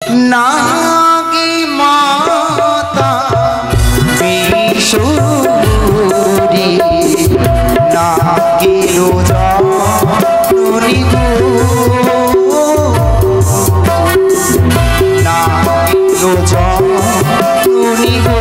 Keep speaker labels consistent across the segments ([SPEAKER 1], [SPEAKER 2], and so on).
[SPEAKER 1] নাগী মাতা বিশ্বরী নাগী রোজনী গো নাগী রোজনী গো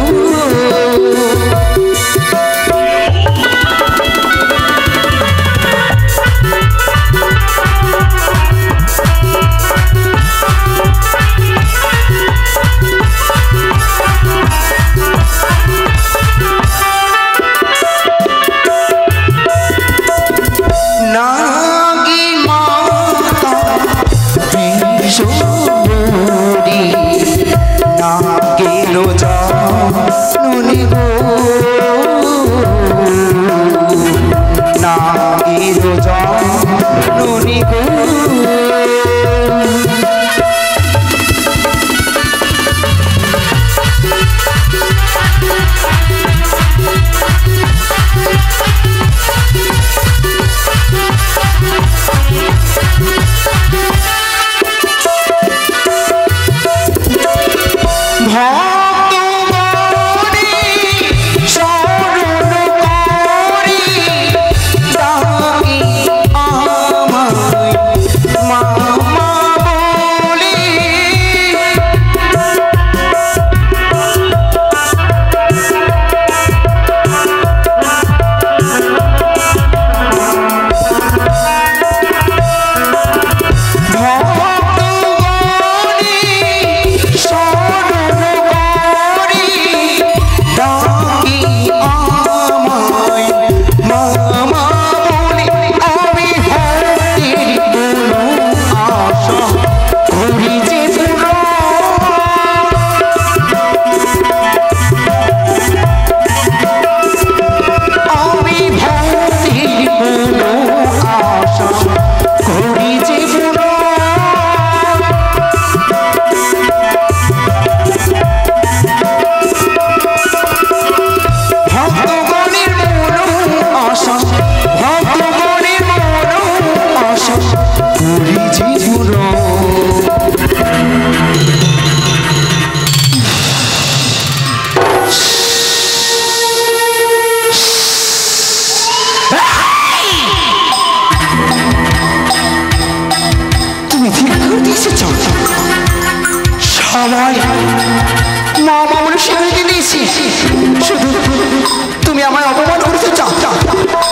[SPEAKER 1] তুমি আমায় অপমান করতে চাও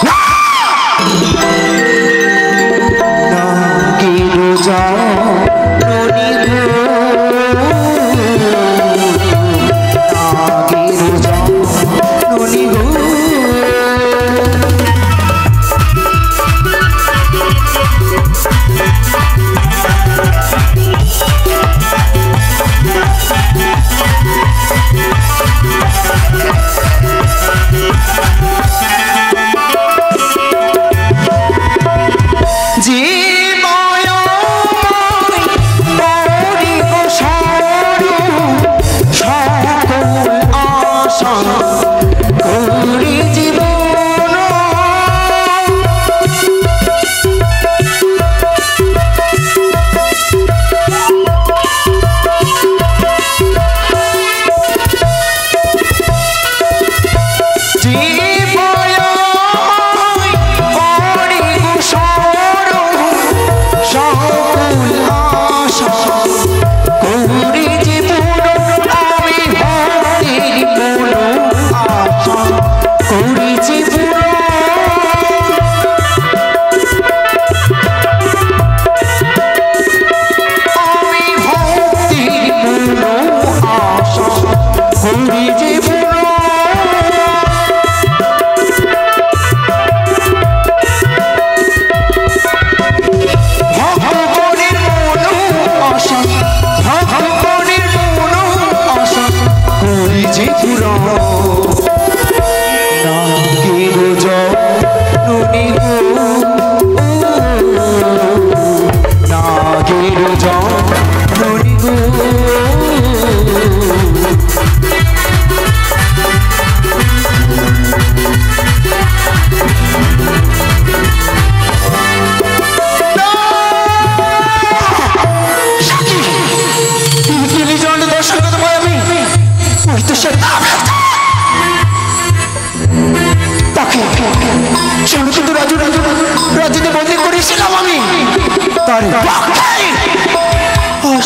[SPEAKER 1] না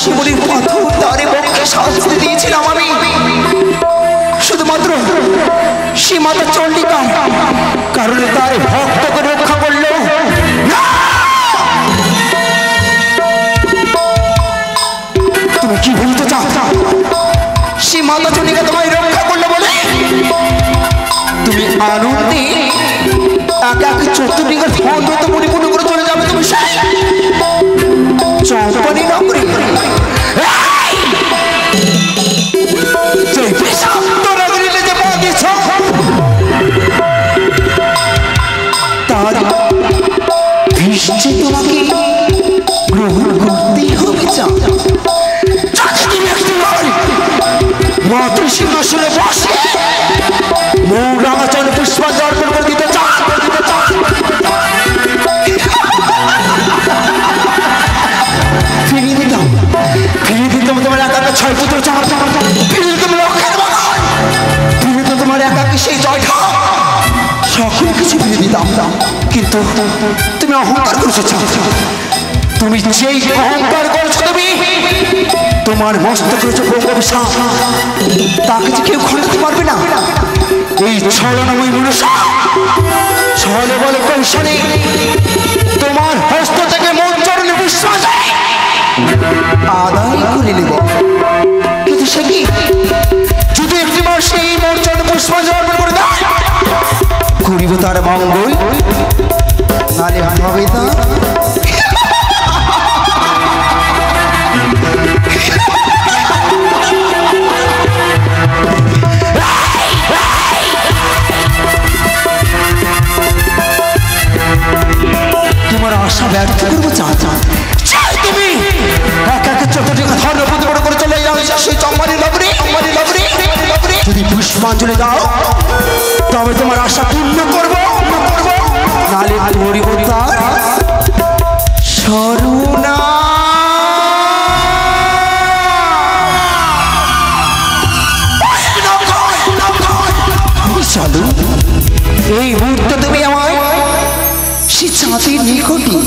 [SPEAKER 1] শিবলির পাথর তারে বক্ষে শাস্তি দিয়েছিলাম আমি শুধুমাত্র সে মাতা চণ্ডিকা কারণে তার ভক্তকে রক্ষা করলো। তুমি কি বলতে চাও? সে মাতা চণ্ডিকা তোমায় রক্ষা করলো বলে তুমি আনন্দে একা একা চতুর্দিকের ধন পরিপূর্ণ করে চলে যাবে? তুমি চম্পানি নগরী তার তোমাকে গ্রহণ করতেই হবে। মাতৃ সিংহাসনে বসে মৌরাচরণে পুষ্পাঞ্জলি অর্পণ করে দিতে চান। ফিরিয়ে দিতাম তোমার একা ছয় পুত্র চার ফিরিয়ে দিতাম লক্ষ্যের বাগান ফিরিয়ে দিতাম তোমার একা সেই জয়টা সকল কিছু ফিরিয়ে দিতাম। কিন্তু তুমি অহংকার করেছো। তুমি যেই অহংকার করেছো তুমি তোমার মস্তক করেছো অভিশাপ তাকে যে কেউ খণ্ডাতে পারবে না। এই ছলনাময় মনুষ্য ছলে বলে কৌশলে তোমার হস্ত থেকে মন চরণে বিশ্বাস আদায় করে নেব। কিন্তু সে কি যদি একটিবার সেই মন চরণে পুষ্পাঞ্জলি অর্পণ করে দেয় করিব তার মঙ্গল, তাহলে হবে তা তোমার আশা ব্যর্থ করবো চাই তুমি একা একা চতুর্দিকে ধর্ম প্রতিপন্ন করে চলে যাও সেই চম্পানি নগরী। যদি পুষ্পাঞ্জলি দাও তবে তোমার আশা পূর্ণ করবো, নালে করিব তার সরুণা। চলো এই মুহূর্তে তুমি আমায় সে চাঁদের নিকটে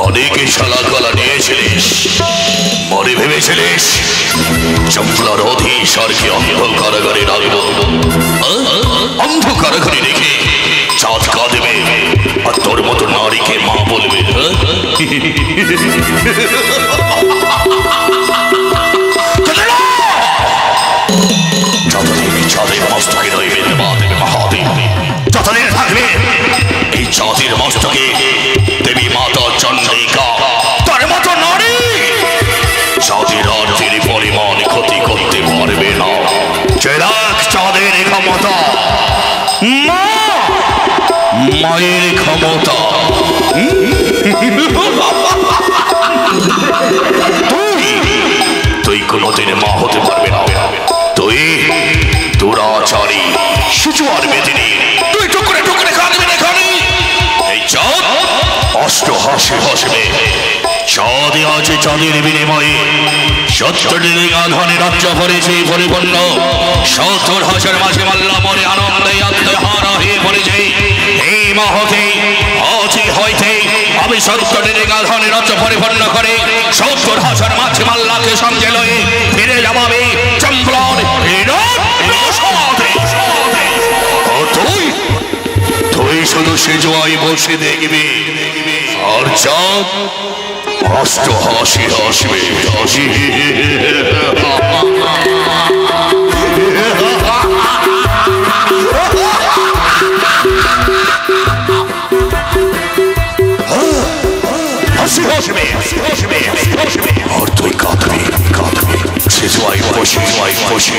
[SPEAKER 2] অনেকে শালা কলা নিয়েছিলিস মরে ভেবেছিলিস চম্পলার অধীশ্বরকে অন্ধ কারাগারে রাখব। অন্ধ কারাগারে রেখে চাঁদ কাঁদবে আর তোর মতো নারীকে মা বলবে। যতদিন চাঁদের মস্তকে রইবে দেবাদেব মহাদেব, যতদিন থাকবে এই চাঁদের মস্তকে দেবী মাতা চন্দ্রিকা তার মতো নারী চাঁদের অর্থের পরিমাণ ক্ষতি করতে পারবে না। চেরাক চাঁদের ক্ষমতা, মায়ের ক্ষমতা। তুই কোনোদিন মা হতে পারবে না। তুই দুরাচারী শিশু আর বেদিনী, তুই টুকরে টুকরে কাঁদবি না। এই চাঁদ অষ্ট হাসি হাসবে। চাঁদে আছে চাঁদের বিনিময়ে 70 আধানে রাজ্য ভরেছে পরিপূর্ণ। 70 হাসের মাঝে মাল্লা মনে আনন্দে আত্মহারা হয়ে পড়েছে। এই মহতে অতি হইতে আমি 70 রেগা ধনের রাজ্য পরিপূর্ণ করে 70,000 মাছি মাল্লাকে সঙ্গে লয়ে ফিরে যাবাবে চম্বল তুই শুধু সে জয় বসে দেখবি আর চাঁদ অষ্ট হাসি হাসবে হাসি আর তুই কাঁদবি কাঁদবি সে জয় বসে জয় বসে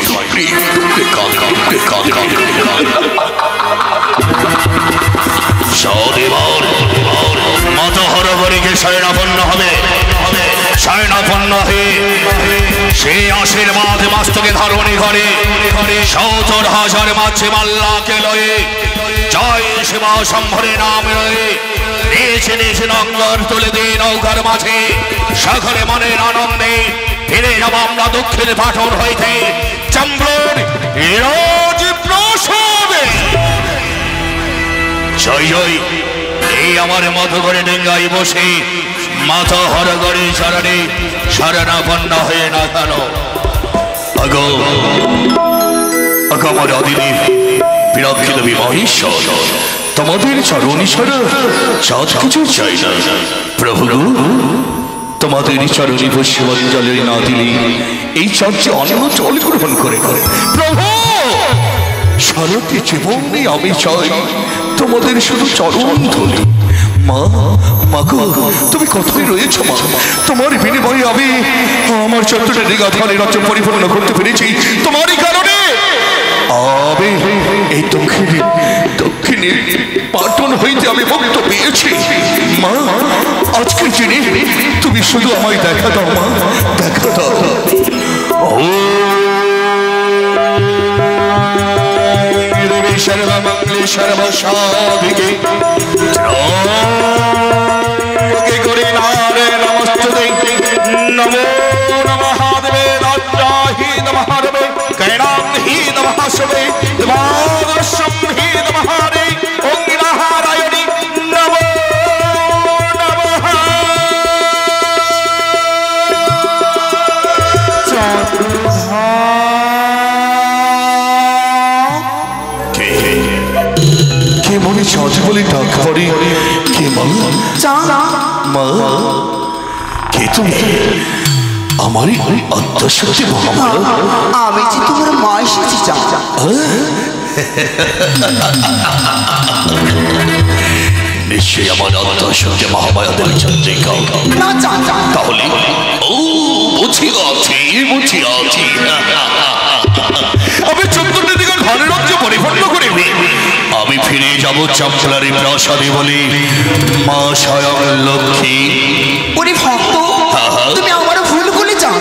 [SPEAKER 2] মাতা হরবরিকে শয়নাপন্ন হবে শয়নাপন্ন হয়ে সে আশীর্বাদ মাস্তকে ধারণী করে 70,000 মাছি মাল্লাকে লয়ে জয় শিবা শম্ভরে নাম রয়ে নিচে নিচে নঙ্গর তুলে দিয়ে নৌকার মাঝে সকলে মনের আনন্দে ফিরে যাব আমরা দক্ষিণ পাঠন হইতে চম্বল জয় জয় এই আমার মতো করে ডেঙ্গাই বসে মাথা হরগড়ে চরণে শরণাপন্ন হয়ে না কেন আগো আমার অদিনে বিরক্ষিত বিমহেশ্বর তোমাদের চরণী ছাড়া সব কিছু চাই না প্রভু তোমাদের চরণী ভস্যমঞ্জলের না দিলে এই চর্চে অন্য জল গ্রহণ করে প্রভু সারাটি জীবনে আমি চাই তোমাদের শুধু চরণ ধরি মা মাগো তুমি কোথায় রয়েছ মা তোমার বিনিময়ে আমি আমার 70 রেগা ধনের রাজ্য পরিপূর্ণ করতে পেরেছি তোমারই কারণে আমি এই দক্ষিণে পাটন হইতে আমি মুক্ত পেয়েছি মা আজকের দিনে তুমি শুধু আমায় দেখা দাও মা দেখা দাও সর্বমঙ্গলে সর্বসাধিকে করে নারে নমস্তুতে নমো নমঃ দেবে রাজ্যাহি নমঃ দেবে কৈলাহি নমঃ সবে দেবাদর্শম হি নমঃ রে ওম নারায়ণী নমো নমঃ কে মনে চাঁদ বলে ডাক পড়ে কে মা মা কে তুমি আমারই আত্মশক্তি
[SPEAKER 1] আমি যে তোমার মা এসেছি
[SPEAKER 2] নিশ্চয়ই আমার আত্মশক্তি মহামায়া দেবী চন্দ্রিকা তাহলে ও বুঝি আছি আমি 70 দিকে ঘরের রাজ্য পরিপূর্ণ করে আমি ফিরে যাব চম্পলারি প্রাসাদে বলে মা স্বয়ং লক্ষ্মী
[SPEAKER 1] ওরে ভক্ত তুমি আমার ভুল বলে যাও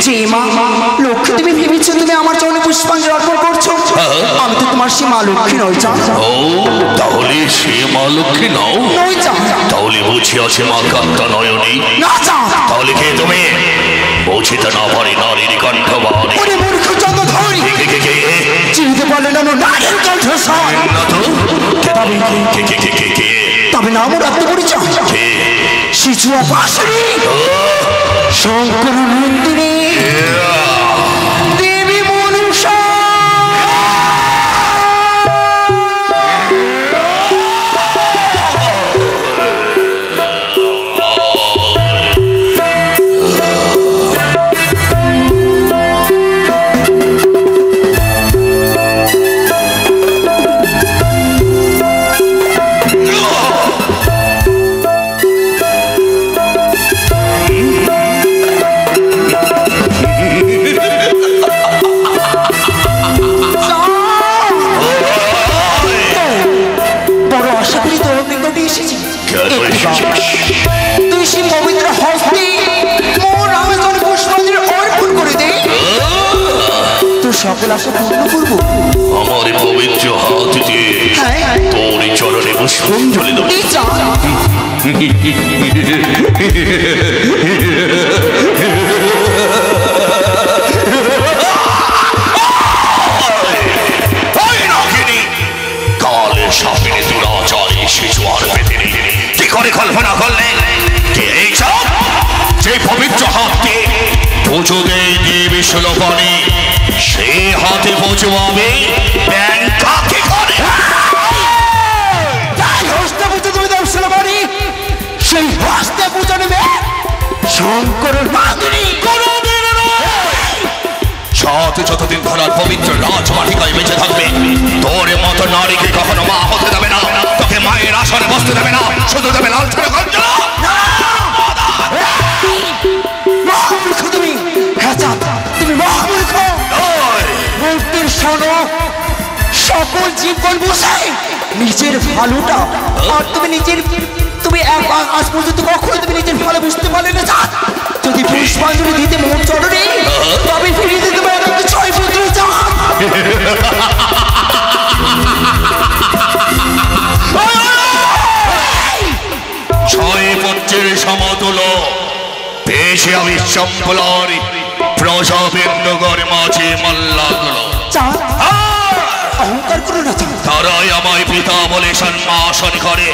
[SPEAKER 2] যে
[SPEAKER 1] মা লক্ষ্মী তুমি ভেবেছো তুমি আমার চরণে পুষ্পাঞ্জলি অর্পণ করছো আমি তো তোমার সে মা লক্ষ্মী নই
[SPEAKER 2] ও তাহলে সে মা লক্ষ্মী নও তাহলে বুঝি আছে মা কান্তা নয়নী তাহলে কে তুমি বুঝিতে না পারি নারীর কণ্ঠবাণী
[SPEAKER 1] চিনতে পারলে না নারীর কণ্ঠস্বর তবে নাম রাখতে পরিচয় শিশুয়া পাশরি শঙ্কর নন্দিনী দেবী মনুষা তুই সে পবিত্র হস্তে মোর আবেদন পুষ্পাঞ্জলি অর্পণ করে দে তোর সকল আশা পূর্ণ করবো
[SPEAKER 2] আমার পবিত্র হাত দিয়ে তোর চরণে পুষ্পাঞ্জলি দেব কালের সাপিনে দুরাচারী প্রার্থনা করলে এই সব যে পবিত্র হাতকে পুজো দেয় দেবী সুলভনে সে হাতে পুজো হবে ব্যাংকাকে করে
[SPEAKER 1] হস্তে পুজো তুমি দেব সুলভনে সেই হস্তে পুজো নেবে শঙ্করের মাগনি কোনদিন
[SPEAKER 2] সাথে যতদিন ধরার পবিত্র রাজমাটিকায় বেঁচে থাকবে তোর মতো নারীকে কখনো মা হতে দেবে না তোকে মায়ের আসনে বসতে দেবে না শুধু দেবে লাল ছেড়ে গঞ্জনা
[SPEAKER 1] মহামূর্খ তুমি তুমি মহামূর্খ মূর্তির শোনো সকল জীবন বসে নিজের ভালোটা আর তুমি আজ পর্যন্ত কখনো তুমি নিজের ভালো বুঝতে পারলে না যদি পুষ্পাঞ্জলি দিতে মোট চরণে তবে ফিরিয়ে দিতে পারে ছয় পুত্র
[SPEAKER 2] ছয় পুত্রের সমতুল পেশে আমি সম্পলার প্রজাবেন্দ্রগড় মাঝে মাল্লাগুলো
[SPEAKER 1] অহংকার করো না
[SPEAKER 2] তারাই আমায় পিতা বলে সম্ভাষণ করে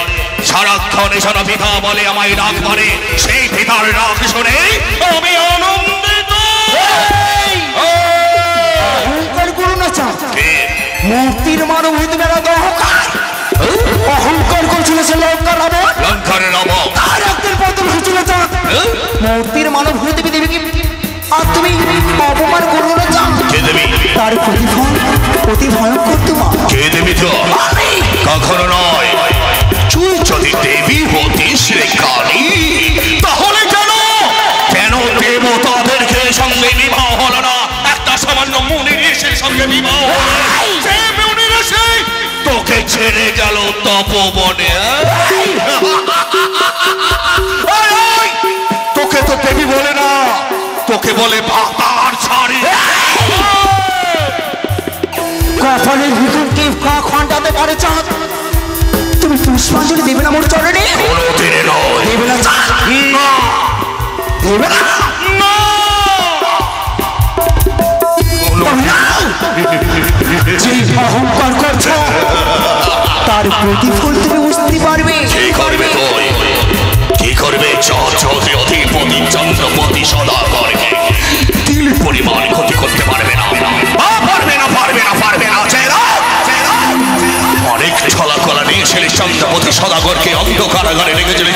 [SPEAKER 2] সারাক্ষণ এসব পিতা বলে আমায় রাগ করে সেই পিতার রাগ শুনে আমি আনন্দিত
[SPEAKER 1] অহংকার করো না মূর্তির মানব হইতে মেলা অহংকার করছিল সে
[SPEAKER 2] লঙ্কার রাবণ
[SPEAKER 1] তার রক্তের বদল হয়েছিল মূর্তির মানব হইতে দেবীকে আর তুমি অপমান করো না তার প্রতিফল অতি ভয়ঙ্কর তোমার
[SPEAKER 2] কে দেবী তো কখনো নয় তুই যদি দেবী হতিস রে কালী তাহলে কেন দেবতাদেরকে সঙ্গে বিবাহ হলো না একটা সামান্য মুনি ঋষির সঙ্গে বিবাহ সে মুনি ঋষি তোকে ছেড়ে গেল তপবনে তোকে তো দেবী বলে না তোকে বলে ভাতার ছাড়ি
[SPEAKER 1] কপালের ভিতর কে খন্ডাতে পারে চাঁদ তুমি পুষ্পাঞ্জলি দেবে না মোর চরণে
[SPEAKER 2] কোনোদিনে নয়
[SPEAKER 1] দেবে না দেবে না যে অহংকার করছো তার প্রতিফল তুমি বুঝতে পারবে
[SPEAKER 2] কি করবে তুই কি করবে অধিপতি চন্দ্রপতি সদা করবে তিল পরিমাণ ক্ষতি করতে পারবে না অনেক ছলাকলা নিয়েছিল চন্দ্রপতি সদাগরকে অন্ধ কারাগারে রেখেছিল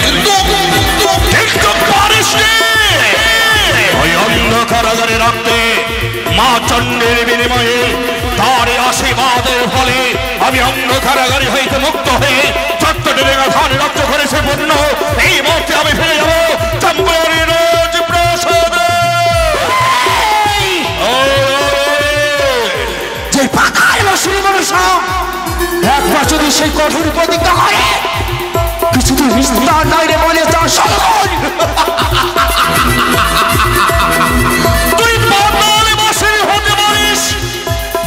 [SPEAKER 2] কিন্তু পারিস ওই অন্ধ কারাগারে রাখতে মা চন্দ্রের বিনিময়ে তার আশীর্বাদের ফলে আমি অন্ধ কারাগারে হইতে মুক্ত হয়ে চট্টগ্রামে ধান রক্ত করেছে পূর্ণ এই মুহূর্তে আমি ফিরে যাবো চম্পারি রোজ প্রাসাদে
[SPEAKER 1] যে পাতায় বসে মানুষ একবার যদি সেই কঠোর প্রতিজ্ঞা করে কিছুদিন বিস্তার নয় রে বলে তা সকল
[SPEAKER 2] তুই পাতালে বসে হতে পারিস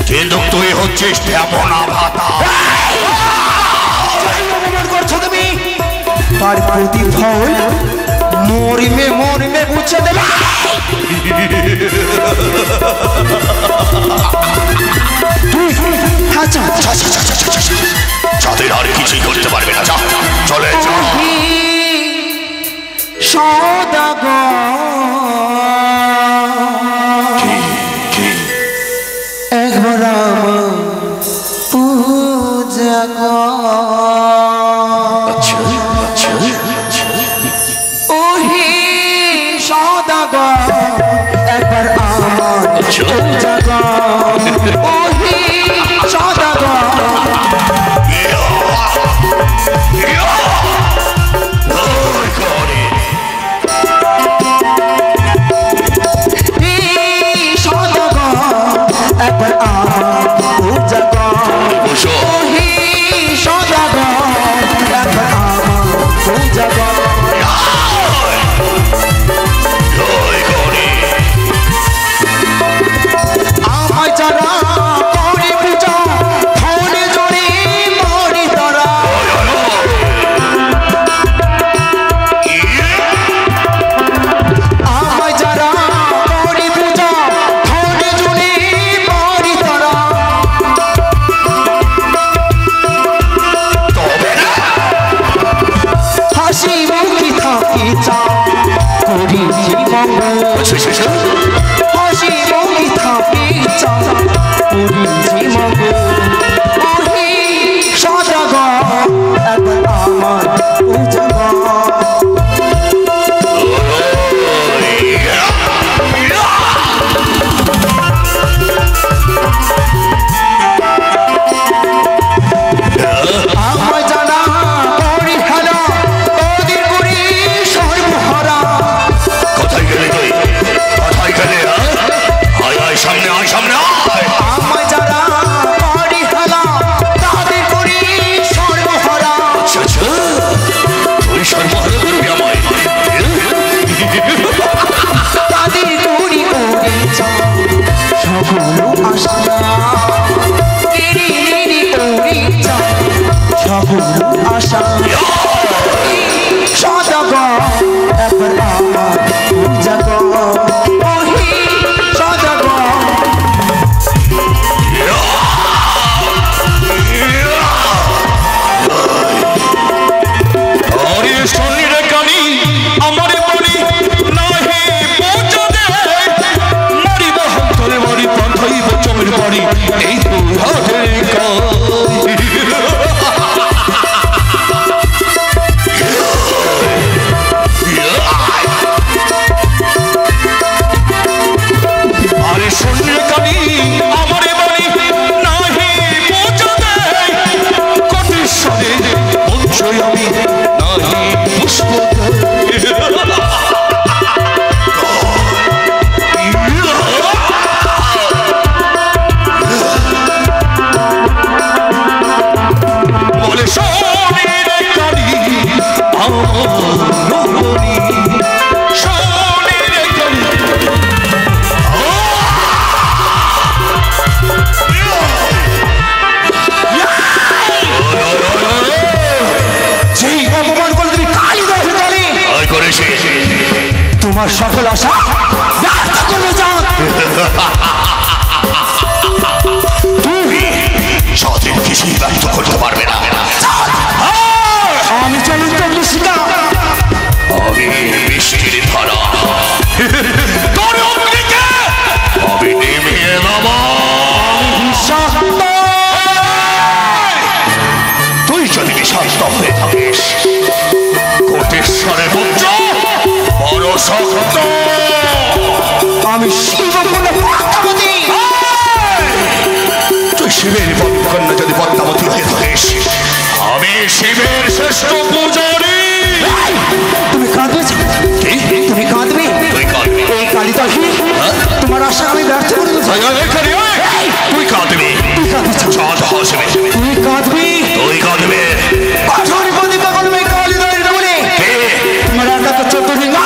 [SPEAKER 2] কিন্তু তুই হচ্ছিস তেমন ভাতা
[SPEAKER 1] করছো তুমি তার প্রতিফল মরিমে বুঝে দেবে
[SPEAKER 2] যাদের আর কিছুই করতে পারবে না চলে
[SPEAKER 1] একবার পূজা ওহে সদাগর একবার আমার পূজা ওহে সদাগর থাকি চা করেছি মঙ্গল হাসি মুখে থাকি চা করেছি মঙ্গল ওহে সদাগর একবার আমার পূজাগর আশা সদাগর একবার আমার পূজাগর ওহে সদাগর
[SPEAKER 2] আরে শনির কানি আমার বলি নাহি পূজা দে মারিব হন্তরে মারি পাঠাইব চমের বাড়ি এই তো হাতে
[SPEAKER 1] তোমার সকল আশা ব্যর্থ করে যাও
[SPEAKER 2] তুমি সাথে কিছুই ব্যর্থ করতে পারবে না
[SPEAKER 1] আমি চলুন শিকা
[SPEAKER 2] আমি বৃষ্টির ধারা তোর অগ্নিকে আমি নেমে নামা তুই যদি শান্ত হয়ে থাকিস কোটেশ্বরের পুত্র বড় শক্ত
[SPEAKER 1] আমি পদ্মাবতী
[SPEAKER 2] তুই শিবের কন্যা যদি পদ্মাবতী হয়ে থাকিস আমি শিবের শ্রেষ্ঠ পূজারী
[SPEAKER 1] তুমি কাঁদবে তুমি কাঁদবে
[SPEAKER 2] তুই কাঁদবি
[SPEAKER 1] এই কালিদাসী তোমার আশা আমি ব্যর্থ করে
[SPEAKER 2] তুই কাঁদবি চাঁদ হাসবে
[SPEAKER 1] তুই কাঁদবি
[SPEAKER 2] তুই কাঁদবে
[SPEAKER 1] কঠোর প্রতিজ্ঞা করবে কালিদাসী বলে তোমার একা তো চোদ্দ দিন না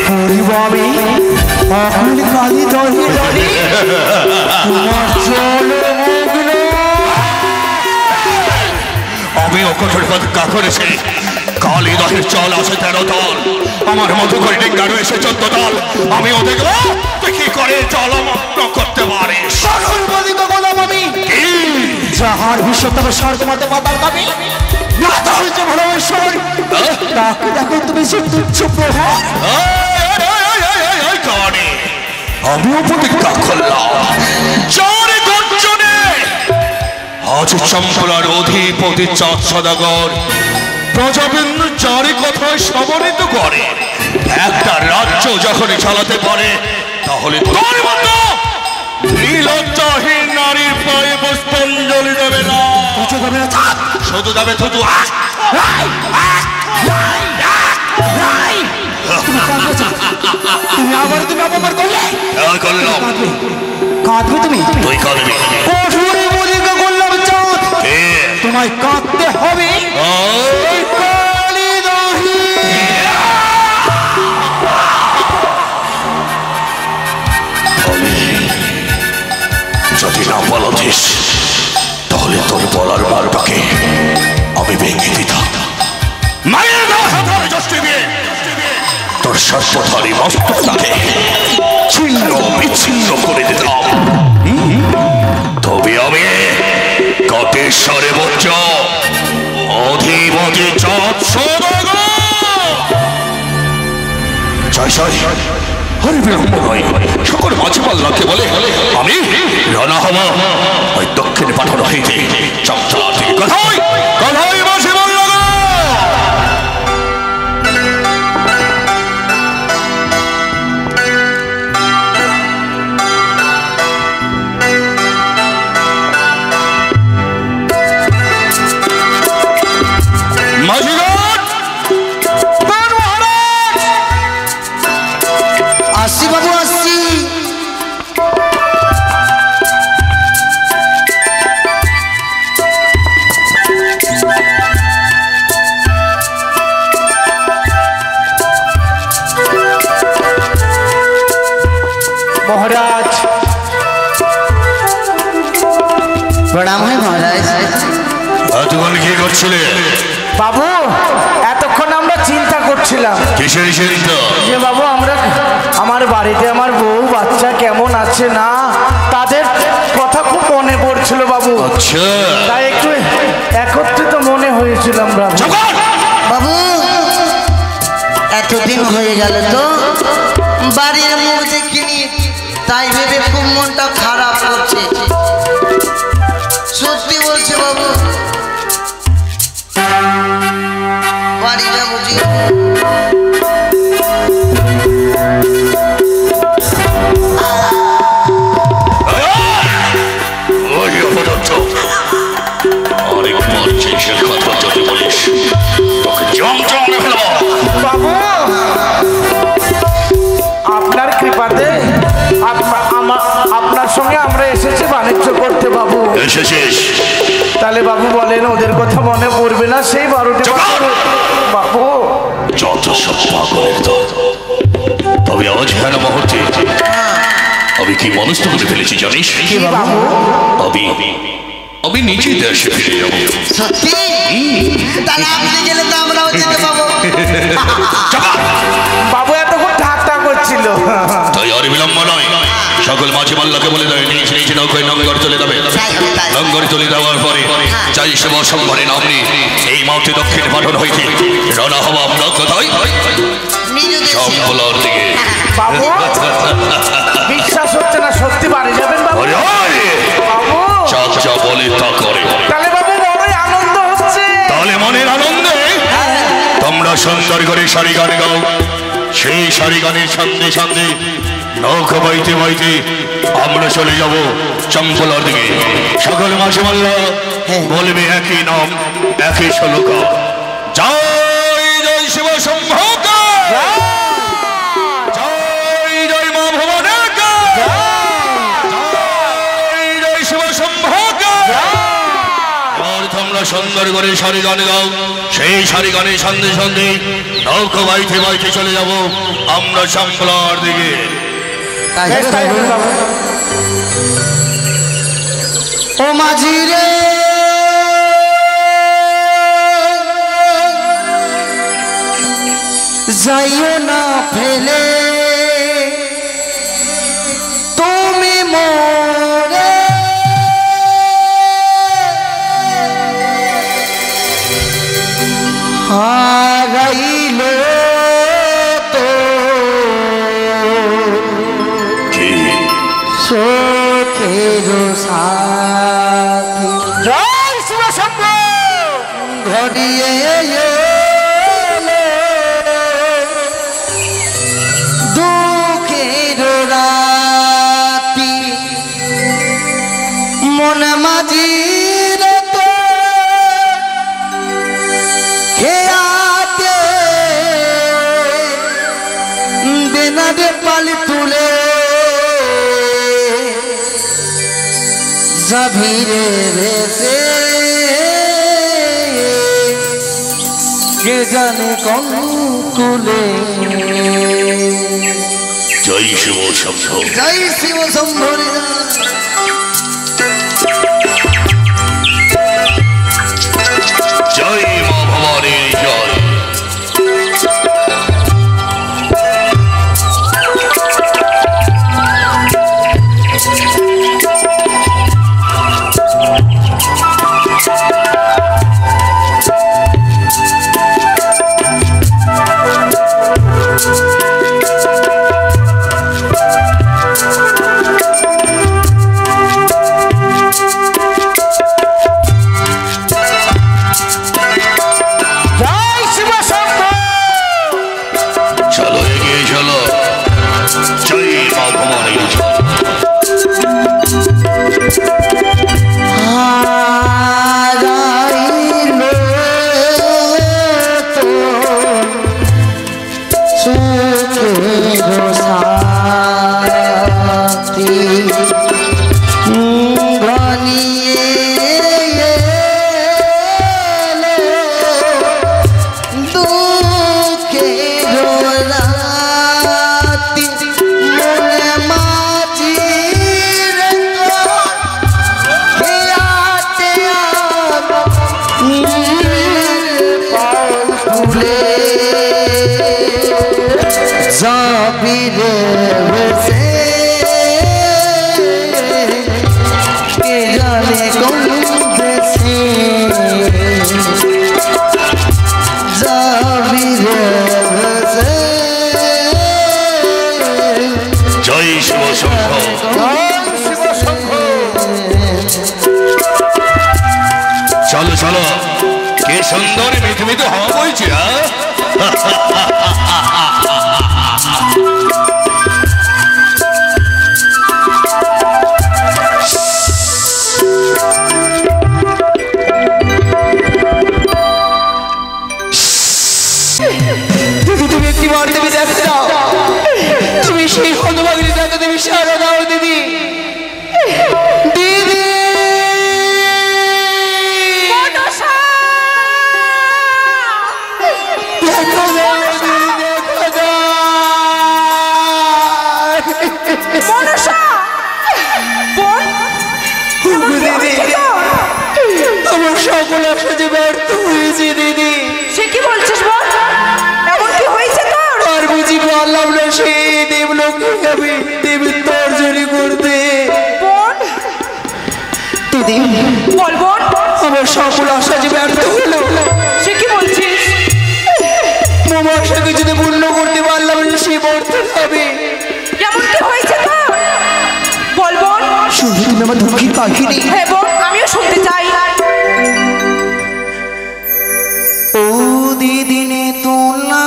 [SPEAKER 1] করিব আমি এখন কালিদাসী জানি তোমার চলো
[SPEAKER 2] আমি অকঠোর প্রতিজ্ঞা করেছি কালিদাসের চল আছে 13 দল আমার মতো করে ডিঙ্গা রয়েছে 14 দল আমিও দেখবো তুই কি করে জলমগ্ন করতে পারিস
[SPEAKER 1] কঠোর প্রতিজ্ঞা করলাম আমি যাহার বিশ্বতম স্বর্গ মতে পাতাল পাবি না তাহলে যে ভালোবাসর তাকে দেখো তুমি সে তুচ্ছ প্রহার
[SPEAKER 2] আমিও প্রতিজ্ঞা করলাম চারে গর্জনে আজ চম্পলার অধিপতি চাঁদ সদাগর প্রজাবিন্দু চারি কথায় সমন্বিত করে একটা রাজ্য যখনই চালাতে পারে তাহলে তোর মতো নীলজ্জাহীন নারীর পায়ে পুষ্পাঞ্জলি দেবে না শুধু দেবে থুতু
[SPEAKER 1] তুমি আবার তুমি অপমান করলে
[SPEAKER 2] করলাম
[SPEAKER 1] কাঁদবে তুমি
[SPEAKER 2] তুই কাঁদবি
[SPEAKER 1] কঠোর প্রতিজ্ঞা করলাম চাঁদ তোমায় কাঁদতে হবে
[SPEAKER 2] যদি না বলতিস তাহলে তোর বলার মারটাকে আমি ভেঙে দিতাম মায়ের তোর সর্বধারী মস্তকটাকে ছিন্ন বিচ্ছিন্ন করে দিতাম তবে আমি কটেশ্বরে বচ্চ অধিপতি চাঁদ সদাগর জয় জয় হরি বিলম্ব নয় সকল মাঝে পাল্লাকে বলে আমি রানা হওয়া ওই দক্ষিণে পাঠানো হইতে চমচলার দিকে কথাই কথাই মাঝে পাল্লা
[SPEAKER 1] আসছি বাবু আসছি।
[SPEAKER 3] মহারাজ
[SPEAKER 1] প্রণাম হয় মহারাজ।
[SPEAKER 2] এতক্ষণ কি করছিলে
[SPEAKER 3] বাবু? এতক্ষণ আমরা চিন্তা করছিলাম
[SPEAKER 2] কিসের চিন্তা?
[SPEAKER 3] যে বাবু আমরা আমার বাড়িতে আমার বউ বাচ্চা কেমন আছে না তাদের কথা খুব মনে পড়ছিল বাবু।
[SPEAKER 2] আচ্ছা
[SPEAKER 3] তাই একটু একত্রিত মনে হয়েছিলাম বাবু।
[SPEAKER 1] বাবু এতদিন হয়ে গেল তো বাড়ির মুখ দেখিনি, তাই ভেবে খুব মনটা খারাপ করছে। সত্যি বলছে বাবু, বাড়িটা বুঝি
[SPEAKER 2] অনেকবার চেষ্টা কথা যদি বলিস তোকে জমজম ফেলবো।
[SPEAKER 3] বাবু আপনার কৃপাতে আপনার সঙ্গে আমরা এসেছি বাণিজ্য করতে বাবু।
[SPEAKER 2] এসেছিস
[SPEAKER 3] তাহলে বাবু বলেন ওদের কথা মনে পড়বে না সেই 12টি বছর? বাবু
[SPEAKER 2] যত সব পাগলের দল। তবে আজ হেন মুহূর্তে আমি কি মনস্থ করে ফেলেছি জানিস?
[SPEAKER 3] কি বাবু?
[SPEAKER 2] আমি নিজে দেশে ফিরে যাবো।
[SPEAKER 1] সত্যি? তাহলে আপনি গেলে তো আমরাও যেতে পাবো।
[SPEAKER 3] বাবু এতক্ষণ ঠাট্টা করছিল।
[SPEAKER 2] তাই আর বিলম্ব নয়, সকল মাঝি মাল্লাকে বলে দেয় নিজ নিজ নৌকায় লঙ্গর চলে যাবে। লঙ্গর চলে যাওয়ার পরে যাই সেবা সম্ভারে নাম নিয়ে এই মাউতে দক্ষিণ পাঠন হইতে রওনা হবো আমরা কোথায়? সম্বলার দিকে।
[SPEAKER 3] বাবু বিশ্বাস হচ্ছে না, সত্যি বাড়ি যাবেন বাবু?
[SPEAKER 2] আরে আরে
[SPEAKER 3] বাবু
[SPEAKER 2] যা বলে তা করে।
[SPEAKER 3] তাহলে বাবু বড়ই আনন্দ হচ্ছে।
[SPEAKER 2] তাহলে মনের আনন্দে তোমরা সুন্দর করে সারি গান গাও। সেই সারি গানের সন্ধে সন্ধে নৌকা বাইতে বাইতে আমরা চলে যাব চম্পলার দিকে। সকল মাঝে মাল্লা বলবে একই নাম একই শ্লোকা, জয় জয় শিব শম্ভুক, জয় জয় মা ভবানীক, জয় জয় শিব শম্ভুক। আর তোমরা সুন্দর করে সারি গান গাও। সেই সারি গানের সন্ধে সন্ধে নৌকা বাইতে বাইতে চলে যাব আমরা চম্পলার দিকে।
[SPEAKER 1] ও মাঝি রে যাইও না ফেলে তুমি মোরে, হারাইলো তো চোখের সাথী
[SPEAKER 3] জয় শিব শম্ভু।
[SPEAKER 1] ঘড়িয়ে দুঃখের রাতি মন মাঝির তো খেয়াতে বেনারে পালি তুলে জাভিরে ভেসে কে জানে কোন কুলে।
[SPEAKER 2] জয় শিব শম্ভু।
[SPEAKER 1] জয় শিব শম্ভুর
[SPEAKER 2] জয় মা ভবানীর জয়। চলো এগিয়ে চলো জয় মা ভবানী চলো চলো কে সুন্দর মিথমিত হওয়া বলছি
[SPEAKER 1] তুমি একটি বার দেবী দেখতে দাও তুমি সেই হতভাগিনী দেখো দেবী সারা দাও দিদি দিদি আমার সকল আশা যে ব্যর্থ হয়েছে দিদি।
[SPEAKER 4] সে কি বলছিস বল? এমন কি হয়েছে তোর?
[SPEAKER 1] আর বুঝি পারলাম না সেই দেবলোকে আমি দেবীর তর্জনী করতে। দিদি
[SPEAKER 4] বল বল,
[SPEAKER 1] আমার সকল আশা যে ব্যর্থ হলো।
[SPEAKER 4] সে কি বলছিস?
[SPEAKER 1] আমার আশাকে যদি পূর্ণ করতে পারলাম না সে ব্যর্থ হবে।
[SPEAKER 4] এমন কি হয়েছে তোর? বল বল।
[SPEAKER 1] শুধু তুমি আমার দুঃখের কাহিনী।
[SPEAKER 4] হ্যাঁ বল, আমিও শুনতে চাই।
[SPEAKER 1] ও দিদিনে তোলা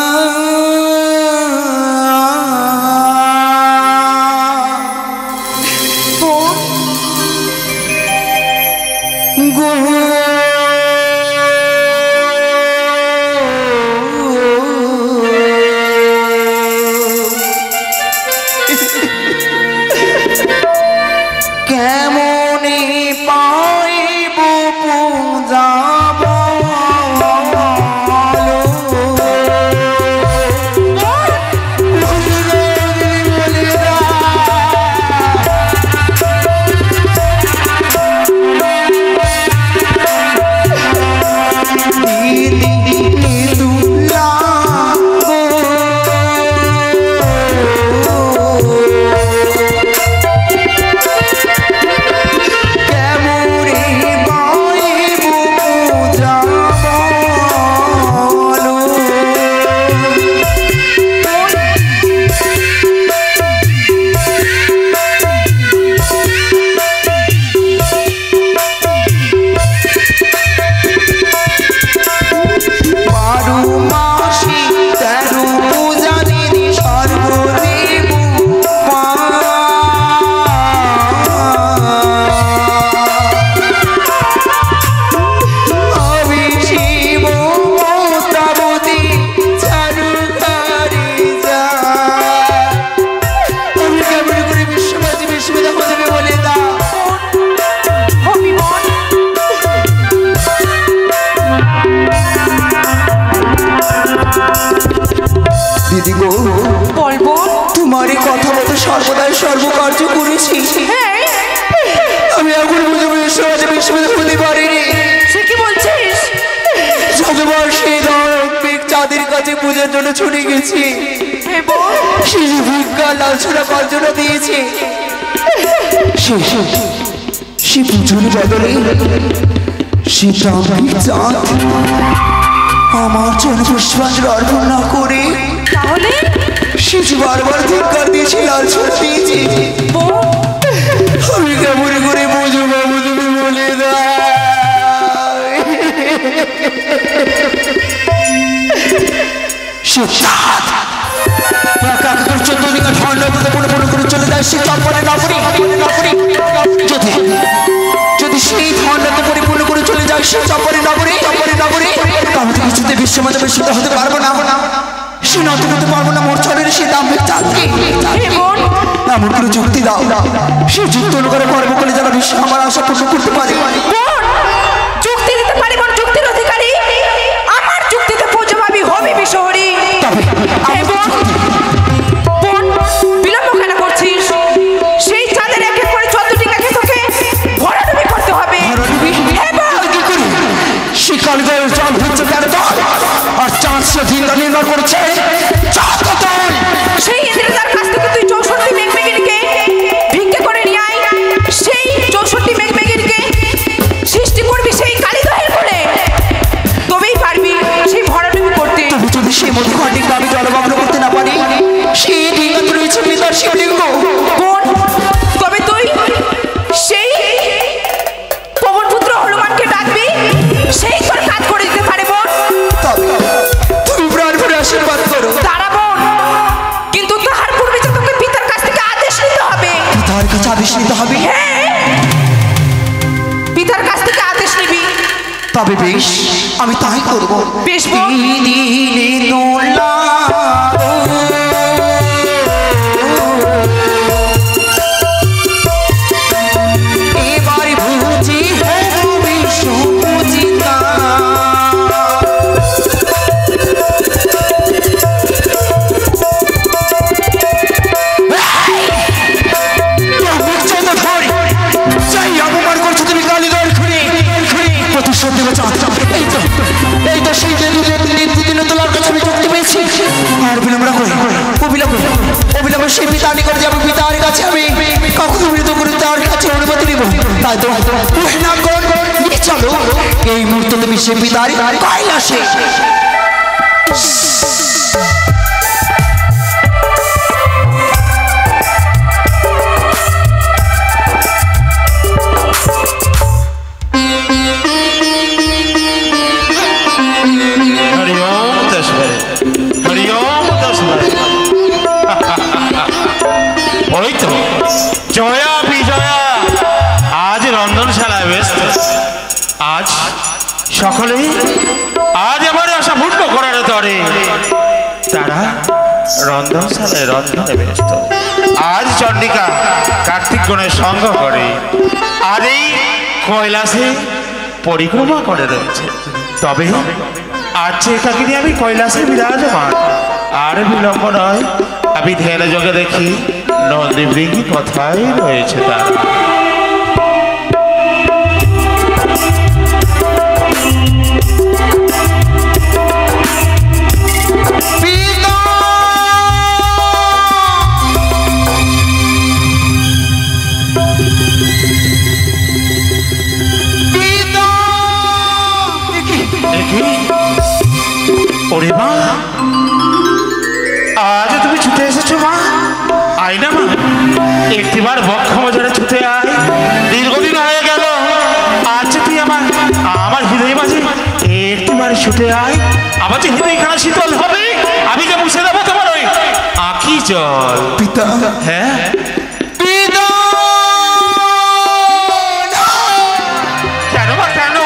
[SPEAKER 1] কেমনে পাইব পূজাব সর্বদাই সর্বকার্য করেছি। আমি এখন বুঝে বিশ্ববিদ্যালয় হতে পারিনি।
[SPEAKER 4] সে কি বলছিস?
[SPEAKER 1] যতবার সেই ধার্মিক চাঁদের কাছে পূজার জন্য ছুটে গেছি, সেই ভিক্ষা লালসুরা কর্জনা দিয়েছি, সে পুজোর বদলে সে ধার্মিক চাঁদ আমার জন্য পুষ্পাঞ্জলি অর্পণ না করে
[SPEAKER 4] তাহলে
[SPEAKER 1] সে বারবার ধিক্কার দিয়েছি, লালসুরা দিয়েছি। আমি কেমন করে বুঝবো বাবু, তুমি বলে দাও। সে চাঁদ যায় সে চম্পরে নগরী। যদি যদি সেই ধনকে পরিপূর্ণ করে চলে যায় সে চম্পরে নগরী, তাহলে কিছুতে বিশ্বমাতে বিশ্বত হতে পারবো না, সে নত করতে পারবো না মোর চলের সে দাম চাকরি। এমন করে যুক্তি দাও, সে যুক্তি অনুসারে কর্ম করে যারা বিশ্ব আমার আশা পূর্ণ করতে পারে।
[SPEAKER 4] যুক্তি দিতে পারি, বোন যুক্তির অধিকারী। আমার যুক্তিতে পূজবাবী হবে বিশ্বহরি। বোন বিলম্ব কেন করছিস? সেই চাঁদের এক এক করে 14টি কাকে তোকে ভরাডুবি করতে হবে।
[SPEAKER 1] সে কালীদের জল হচ্ছে কেন আর চাঁদ সে জিন্দা নির্মাণ করেছে
[SPEAKER 4] সেই ইন্দ্রদার কাছ থেকে তুই 64 মেঘমেঘিনীকে ভিক্ষে করে নিয়ে আয়। সেই 64 মেঘমেঘিনীকে সৃষ্টি করবি সেই কালীদয়ের করে, তবেই পারবি সেই ভরাডুবি করতে।
[SPEAKER 1] তবে যদি সেই মধুঘটিকে আমি জলমগ্ন করতে না পারি, সেই ডিঙ্গা রয়েছে পিতার শিবলিঙ্গ।
[SPEAKER 4] তবে তুই সেই পবনপুত্র হনুমানকে ডাকবি, সেই তোর কাজ করে দিতে পারে। বোন
[SPEAKER 1] তুমি প্রাণ ভরে আশীর্বাদ করো।
[SPEAKER 4] দাঁড়া বোন, কিন্তু তাহার পূর্বে যে তোকে পিতার কাছ থেকে আদেশ নিতে হবে।
[SPEAKER 1] পিতার কাছে আদেশ নিতে হবে?
[SPEAKER 4] হ্যাঁ, পিতার কাছ থেকে আদেশ নিবি।
[SPEAKER 1] তবে বেশ, আমি তাই করবো।
[SPEAKER 4] বেশ বোন।
[SPEAKER 1] এবার বুঝি তুমি সুপূজিতা। অপমান করছো তুমি কালীদয়ের খুনি। প্রতিশোধ দেবো চাঁদ। এই তো সেই দিনে তোলার কাছে আমি যুক্তি পেয়েছি। আর বিলম্ব অবিলম্ব সেই পিতার নিকট যাবো। পিতার কাছে আমি কখনো মৃত করে তার কাছে অনুমতি নিব। তাই তো চলো এই মুহূর্তে তুমি সে পিতার কৈলাসে।
[SPEAKER 5] ওই তো জয়া বিজয়া আজ রন্ধনশালায় ব্যস্ত। আজ সকলেই আজ আমার আশা পূর্ণ করার তরে তারা রন্ধনশালায় রন্ধনে ব্যস্ত। আজ চন্ডিকা কার্তিক গণের সঙ্গ করে আর এই কৈলাসে পরিক্রমা করে রয়েছে। তবে আজ একাকিনী আমি কৈলাসে বিরাজমান। আর বিলম্ব নয়, আমি ধ্যানে যোগে দেখি নন্দী বৃঙ্গি কথাই রয়েছে তারা। ওরে মা, আজ তুমি ছুটে এসেছো মা। আয় না মা, একটিবার বক্ষ মজারে ছুটে আয়। দীর্ঘদিন হয়ে গেল আজ তুই আমার হৃদয় মাঝে একটিবার ছুটে আয়। আমার যে হৃদয়খানা শীতল হবে, আমি যে মুছে দেবো তোমার ওই আঁকি জল।
[SPEAKER 1] পিতা,
[SPEAKER 5] হ্যাঁ কেন মা কেন?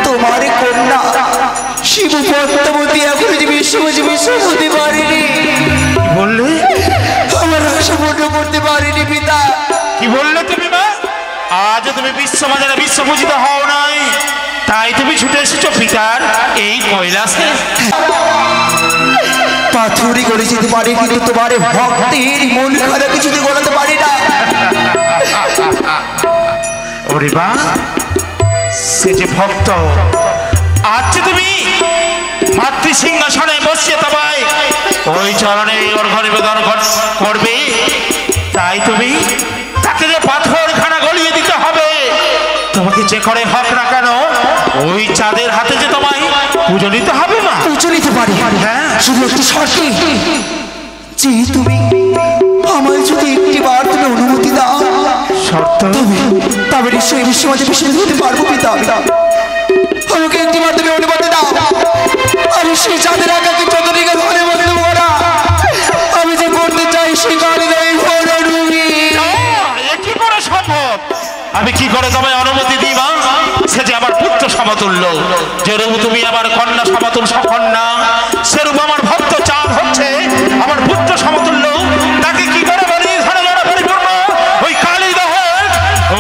[SPEAKER 1] তোমার কন্যা শিব পদ্মাবতী এখন যে বিশ্বপতি পারিনি।
[SPEAKER 5] বললে
[SPEAKER 1] আমার আশা পূর্ণ করতে পারিনি পিতা।
[SPEAKER 5] কি বললে তুমি মা? আজ তুমি বিশ্ববাজারে বিশ্বপূজিত হও নাই, তাই তুমি ছুটে এসেছো পিতার এই কৈলাসে।
[SPEAKER 1] পাথুরি করে যেতে পারি, কিন্তু তোমার ভক্তির মন খারাপ কিছুতে গলাতে পারি না।
[SPEAKER 5] ওরে বা, সে যে ভক্ত আজ তুমি মাতৃ সিংহাসনে বসিয়ে তবাই ওই চরণে অর্ঘ্য নিবেদন করবে, তাই তুমি তাকে যে পাথর খানা গলিয়ে দিতে হবে। তোমাকে যে করে হক না কেন ওই চাঁদের হাতে যে তোমায় পুজো নিতে হবে না।
[SPEAKER 1] পুজো নিতে পারি,
[SPEAKER 5] হ্যাঁ,
[SPEAKER 1] শুধু একটি শর্তে, যে তুমি আমায় যদি একটি বার তুমি অনুমতি দাও।
[SPEAKER 5] শর্ত ভক্ত
[SPEAKER 1] তবে নিশ্চয়ই বিশ্ব মাঝে বিশ্বজিৎ হতে পারবো পিতা। আমাকে একটি মাধ্যমে অনুমতি দাও। আমি সেই চাঁদের আকাকে চন্দ্রিকা ধরে বন্ধু করা আমি যে করতে চাই সেই গাড়ি দেয়
[SPEAKER 5] কি করে সম্ভব? আমি কি করে তোমায় অনুমতি দিবা? সে যে আমার পুত্র সমতুল্য, যেরূপ তুমি আমার কন্যা সমতুল সকন্যা, সেরূপ আমার ভক্ত চাঁদ হচ্ছে আমার পুত্র সমতুল্য। তাকে কি করে বলি ধরে ধরে পরিপূর্ণ ওই কালী দহে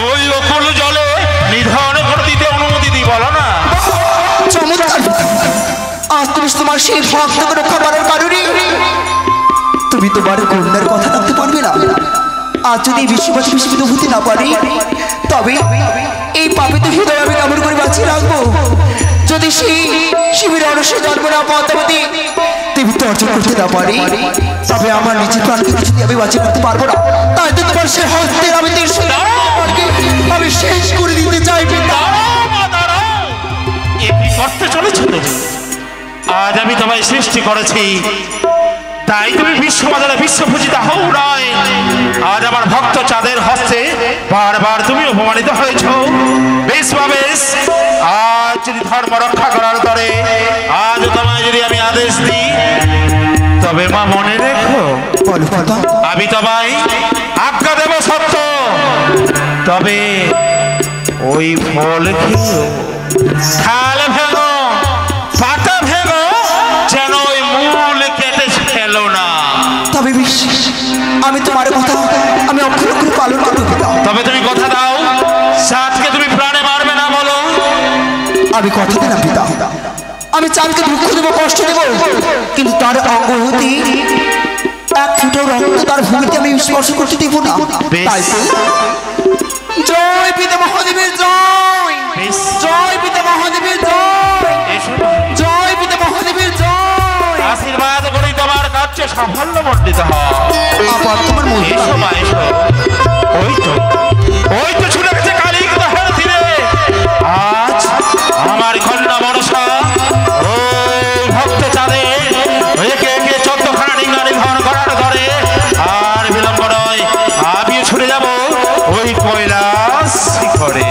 [SPEAKER 5] ওই অকুল জলে নিধন করে দিতে অনুমতি দিই, বলো না?
[SPEAKER 1] চমৎকার। আজ তুমি তোমার সেই ভক্তকে রক্ষা করার কারণে তুমি তোমার কন্যার কথা রাখতে পারবে না। আজ যদি বিশ্ববাসী বিশ্ববিদ্য হতে না পারি তবে এই পাপিত হৃদয় আমি কেমন করে বাঁচিয়ে রাখবো? যদি সেই শিবির অনস্য জন্ম না পদ্মাবতী দেবীত্ব অর্জন করতে না পারি তবে আমার নিজের প্রাণকে কিছুতে আমি বাঁচিয়ে রাখতে পারবো না। তাই তো তোমার সে হস্তের আমি আমি শেষ করে দিতে চাই পিতা।
[SPEAKER 5] করতে চলেছো তুমি? আজ আমি তোমায় সৃষ্টি করেছি তাই তুমি বিশ্ববাজারে বিশ্বপূজিত হও নয়। আজ আমার ভক্ত চাঁদের হস্তে বারবার তুমি অপমানিত হয়েছ। বেশ বা বেশ, আজ যদি ধর্ম রক্ষা করার তরে আজ তোমায় যদি আমি আদেশ দিই তবে মা মনে রেখো আমি তোমায় আজ্ঞা দেব সত্য, তবে ওই ফল খেয়ে খাল ভেঙো পাতা ভেঙো যেন ওই মূল কেটে ফেলো না।
[SPEAKER 1] তবে আমি তোমার কথা আমি অক্ষর অক্ষর পালন করতে পেলাম।
[SPEAKER 5] তবে তুমি কথা দাও সাতকে তুমি প্রাণে মারবে না, বলো?
[SPEAKER 1] আমি কথা দিলাম পিতা, আমি চাঁদকে দুঃখ দেবো কষ্ট দেবো কিন্তু তার অঙ্গ হতে এক ফুটো রক্ত তার ভূমিতে আমি স্পর্শ করতে দেবো না। তাই তো জয় পিতা মহাদেবের জয়, জয় পিতা মহাদেবের জয়, জয় পিতা মহাদেবের জয়।
[SPEAKER 5] আশীর্বাদ করি তোমার কাছে সাফল্য মণ্ডিত হয়।
[SPEAKER 1] আবার তোমার মহিমা।
[SPEAKER 5] এসো মা এসো। ওই তো ছুটে গেছে কালী দহের তীরে। আজ আমার কন্যা মনসা ওই ভক্ত চাঁদে একে একে 14খানা ডিঙ্গা নিধন করার ধরে আর বিলম্ব নয়, আমিও ছুটে যাব ওই কৈলাস শিখরে।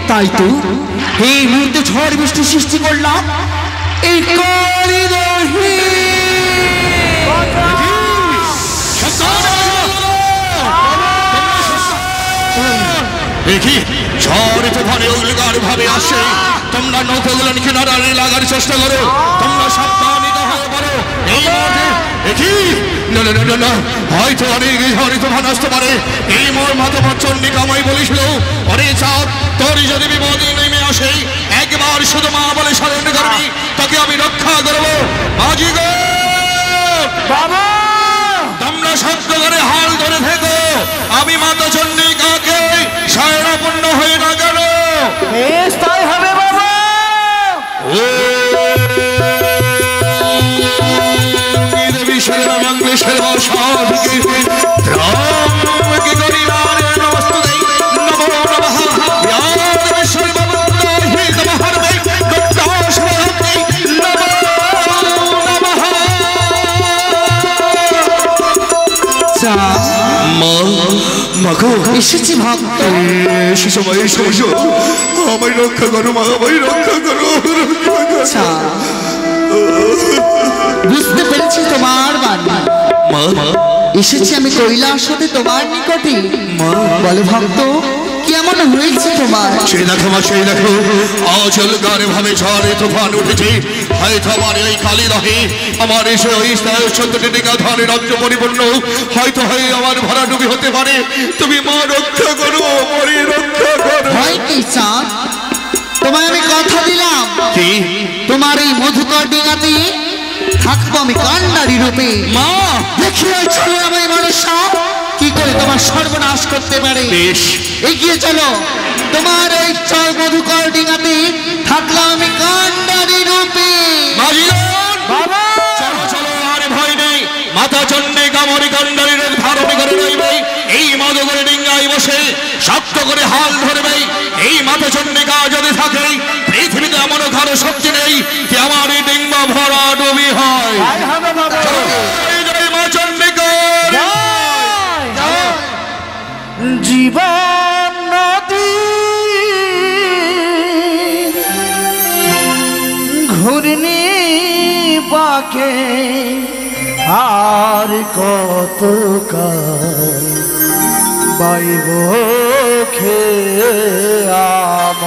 [SPEAKER 1] তাই তো এই মুহূর্তে ঝড় বৃষ্টি সৃষ্টি করলাম এই কালী দহে।
[SPEAKER 2] দেখি ঝড় তুফানে উল্কার ভাবে আসে, তোমরা নৌকাগুলো কিনারা লাগার চেষ্টা করো, তোমরা সাবধানিত হয়ে পড়ো। এই মুহূর্তে দেখি না হয়তো অনেক ঝড় তুফান আসতে পারে। এই মোর মাতামত চন্ডিকামাই বলেছিল, অরে চাঁদ তোর যদি বিপদে নেমে আসে একবার শুধু মা বলে স্মরণ করবি, তাকে আমি রক্ষা করবো। বাজি গো
[SPEAKER 3] বাবা,
[SPEAKER 2] তোমরা শব্দ করে হাল ধরে থেকো, আমি মাতা চন্ডিকাকে শরণাপন্ন দেশের বসাধিকে ত্রাণকে গরিবারে নমস্তে নমো নমঃ ইয়াদেশ্বর বাবুদাহি নমঃ দত্তাশ্বরতি নমো নমঃ।
[SPEAKER 1] মাগো এসেছি ভক্ত।
[SPEAKER 2] এসো আমায় রক্ষা করো মা, আমায় রক্ষা করো।
[SPEAKER 1] বুঝতে পেরেছি তোমার বাণী।
[SPEAKER 2] মা
[SPEAKER 1] এসেছি আমি কৈলাস হতে তোমার নিকটে। বলে ভক্ত কেমন হয়েছে তোমার?
[SPEAKER 2] সেই দেখো মা, সেই দেখো অচল গানে ভাবে ঝড়ে তুফান উঠেছে। হয়তো আমার এই কালী রহে আমার এসে ওই সত্যটিকা ধরে রাজ্য পরিপূর্ণ হয়তো হয় আমার ভরা ডুবি হতে পারে। তুমি মা রক্ষা করো, মরি রক্ষা করো।
[SPEAKER 1] হয় কি চাঁদ, তোমায় আমি কথা দিলাম
[SPEAKER 2] কি
[SPEAKER 1] তোমার এই মধুকর ডিঙাতে থাকবো আমি কান্ডারি রূপে।
[SPEAKER 2] মা
[SPEAKER 1] দেখিয়ে চলো আমায় মানুষা কি করে তোমার সর্বনাশ করতে পারে।
[SPEAKER 2] বেশ
[SPEAKER 1] এগিয়ে চলো, তোমার এই চর মধুকর ডিঙাতে থাকলাম আমি কান্ডারি রূপে।
[SPEAKER 2] বাবা চলো চলো, আর ভয় নেই। মাতা চণ্ডী কামরি কান্ডারি রূপ ধারণ করে রইবে। এই মধুকর ডিঙ্গায় বসে শক্ত করে হাল ধরবে। এই মাতা চণ্ডিকা যদি থাকে পৃথিবীতে এমন কারো শক্তি নেই যে আমার এই ডিঙ্গা ভরা ডুবি হয়। জয় মা চণ্ডিকা।
[SPEAKER 3] জীবন নদী ঘূর্ণি পাকে আর কত কাল বাইব খে আমার।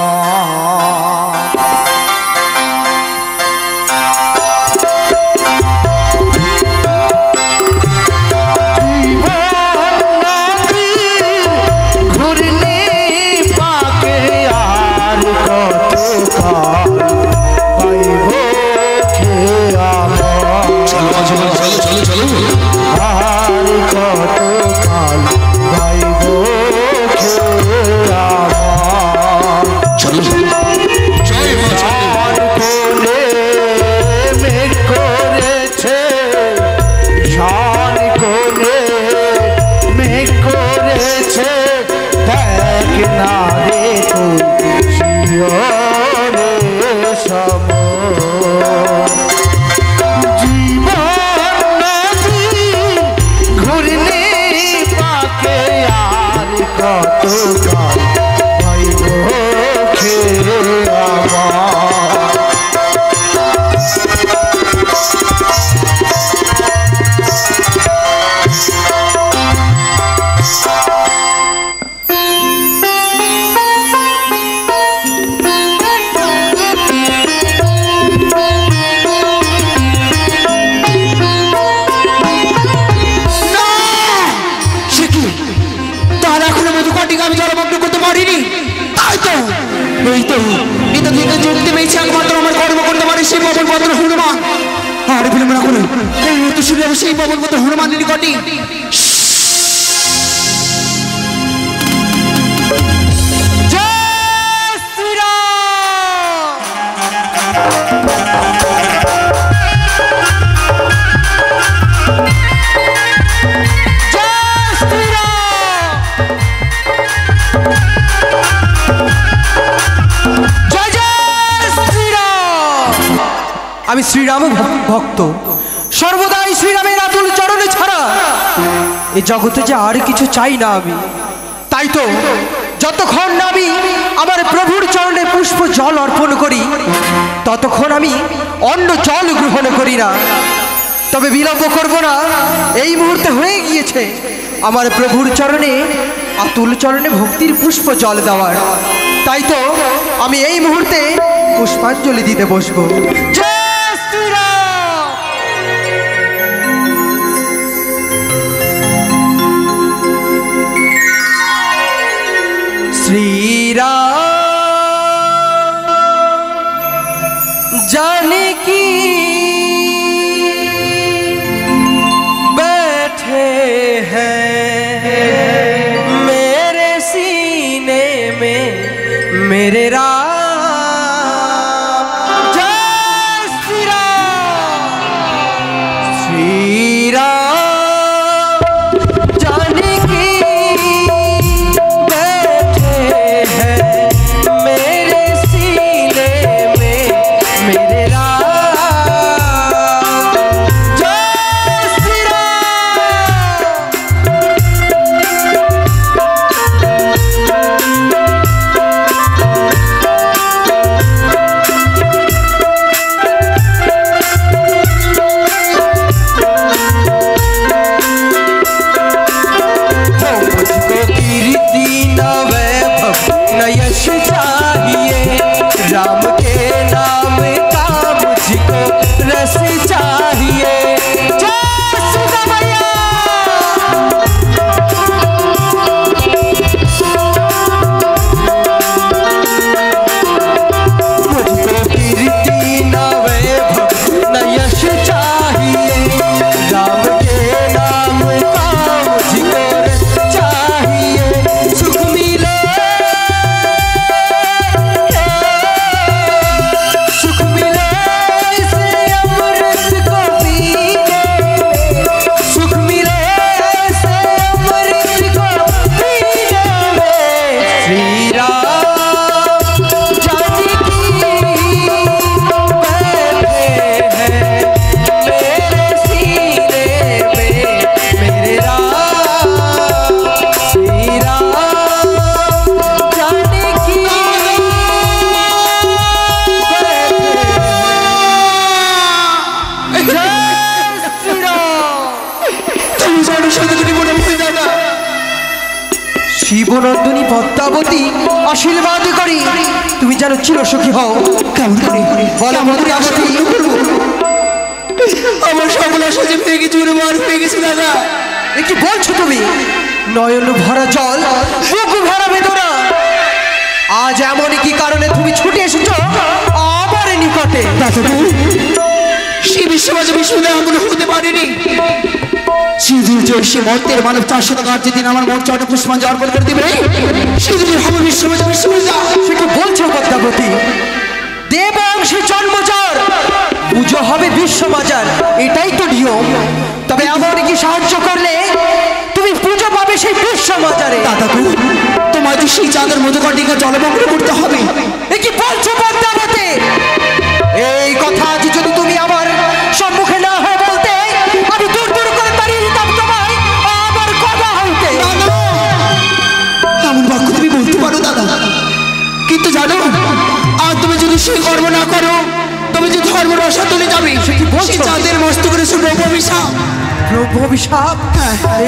[SPEAKER 1] সেই পবন মতো হনুমানের নিকটে
[SPEAKER 6] আমি শ্রীরাম ভক্ত, সর্বদাই শ্রীরামের আতুল চরণে ছাড়া এই জগতে যে আর কিছু চাই না আমি। তাই তো যতক্ষণ না আমি আমার প্রভুর চরণে পুষ্প জল অর্পণ করি ততক্ষণ আমি অন্য জল গ্রহণ করি না। তবে বিলম্ব করব না, এই মুহূর্তে হয়ে গিয়েছে আমার প্রভুর চরণে আতুল চরণে ভক্তির পুষ্প জল দেওয়ার। তাই তো আমি এই মুহূর্তে পুষ্পাঞ্জলি দিতে বসবো। श्रीराम जानकी बैठे हैं मेरे सीने में मेरे राम। जय श्री राम। श्री राम প্রেমনন্দিনী পদ্মাবতী আশীর্বাদ করি তুমি যেন চিরসুখী হও।
[SPEAKER 1] কেমন করে
[SPEAKER 6] বলো পদ্মাবতী,
[SPEAKER 1] আমার সকল আশা যে পেয়ে গেছি, মার পেয়ে গেছি দাদা।
[SPEAKER 6] এ কি বলছো তুমি? নয়ন ভরা জল, বুক ভরা বেদনা, আজ এমন কি কারণে তুমি ছুটে এসেছো আমার নিকটে?
[SPEAKER 1] সে বিশ্ববাজে বিশ্বদেহ এখনো হতে পারেনি। সেদিন যে সে মর্তের মানব 400 টাকা যেদিন আমার মোট 6টা পুষ্পাঞ্জলি অর্পণ করে দিবে, সেদিন হবে বিশ্ববাজে বিশ্ববাজা।
[SPEAKER 6] সে কি বলছো পদ্মাবতী? দেবাংশী জন্মচার, পুজো হবে বিশ্ববাজার, এটাই তো নিয়ম। তবে এমন কি সাহায্য করলে তুমি পুজো পাবে সেই বিশ্ববাজারে।
[SPEAKER 1] দাদা গো, তোমায় তো সেই চাঁদের মধুকটিকা জলমগ্ন করতে হবে।
[SPEAKER 6] এ কি বলছো পদ্মাবতী? এই কথা আজ যদি তুমি আমার সম্মুখে না হয়ে বলতে, আমি দূর দূর করে তাড়িয়ে দিতাম তোমায় আমার কথা হইতে।
[SPEAKER 1] এমন বাক্য তুমি বলতে পারো দাদা, কিন্তু জানো আর তুমি যদি সেই কর্ম না করো, তুমি যে ধর্মের রসা তুলে যাবে। সেই চাঁদের মস্তকের ব্রহ্ম অভিশাপ।
[SPEAKER 6] ব্রহ্ম অভিশাপ?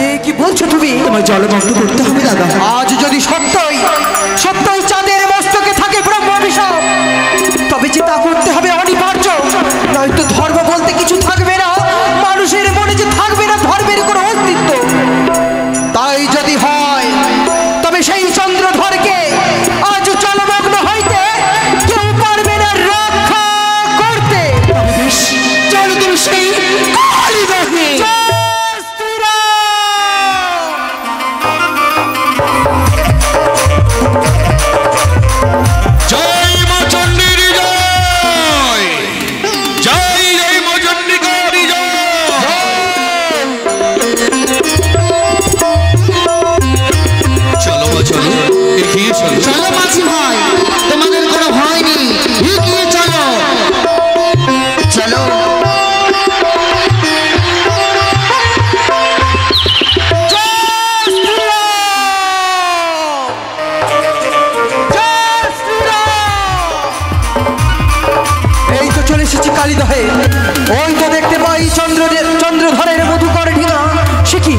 [SPEAKER 6] এ কি বলছো তুমি?
[SPEAKER 1] তোমায় জলমগ্ন করতে হবে দাদা।
[SPEAKER 6] আজ যদি সত্যই সত্যই চাঁদের মস্তকে থাকে ব্রহ্ম অভিশাপ, তবে যে তা করতে হবে অনিবার্য, নয়তো ধর্ম বলতে কিছু থাকবে না, মানুষের মনে যে থাকবে না ধর্মের কোনো অস্তিত্ব। তাই যদি হয় তবে সেই চন্দ্রধরকে আজ জলমগ্ন হইতে কেউ পারবে না রক্ষা করতে।
[SPEAKER 1] চলো তুমি সেই কালীদহে।
[SPEAKER 2] জয় মা চণ্ডীর জয়, জয় জয় মা চণ্ডিকার জয়। চলো মা চলো, এগিয়ে চলো।
[SPEAKER 1] চলো মাঝি ভাই, তোমাদের কোনো ভয় নেই, এগিয়ে চলো। চলো
[SPEAKER 6] এই তো চলে এসেছি কালীদহে। ওই তো দেখতে পাই চন্দ্রধরের মধুকর ডিঙা। সে কি,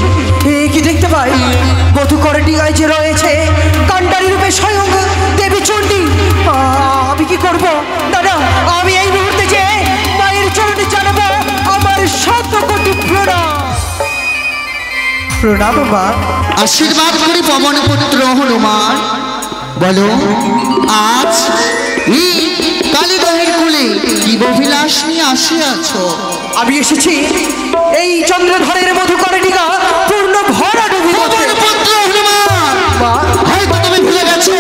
[SPEAKER 6] এ কি দেখতে পাই? মধুকর ডিঙায় যে রয়েছে কান্ডারি রূপে স্বয়ং দেবী চণ্ডী। আমি কি করব দাদা? আমি এই মুহূর্তে যে মায়ের চরণে জানাবো আমার 100 কোটি প্রণাম। প্রণাম মা।
[SPEAKER 1] আশীর্বাদ করি পবন পুত্র হনুমান। বলো আজ এই কালীদহের কুলে কি অভিলাষ নিয়ে আসিয়াছ?
[SPEAKER 6] আমি এসেছি এই চন্দ্রধরের মধুকর ডিঙা পূর্ণ ভরা ডুবি
[SPEAKER 1] পবন পুত্র হনুমান,
[SPEAKER 6] মা।
[SPEAKER 1] হয়তো তুমি ভুলে গেছো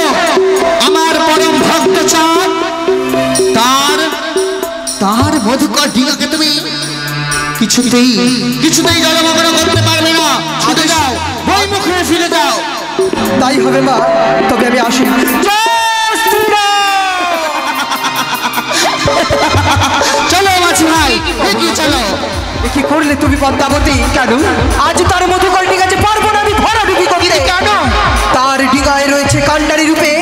[SPEAKER 1] আমার পরম ভক্ত চাঁদ, তার মধুকর ডিঙাকে তুমি কিছুতেই জলমগ্ন করতে পারবে না। ছুটে যাও, বই মুখে ফিরে যাও।
[SPEAKER 6] তাই হবে মা, তবে আমি আসি।
[SPEAKER 1] চলো মাঝি ভাই, এগিয়ে চলো।
[SPEAKER 6] এ কি করলে তুমি পদ্মাবতী? কেন আজ তার মধুকর ডিঙাতে পারবো না আমি ভরা ডুবি করতে?
[SPEAKER 1] কেন?
[SPEAKER 6] তার ডিঙায় রয়েছে কান্ডারি রূপে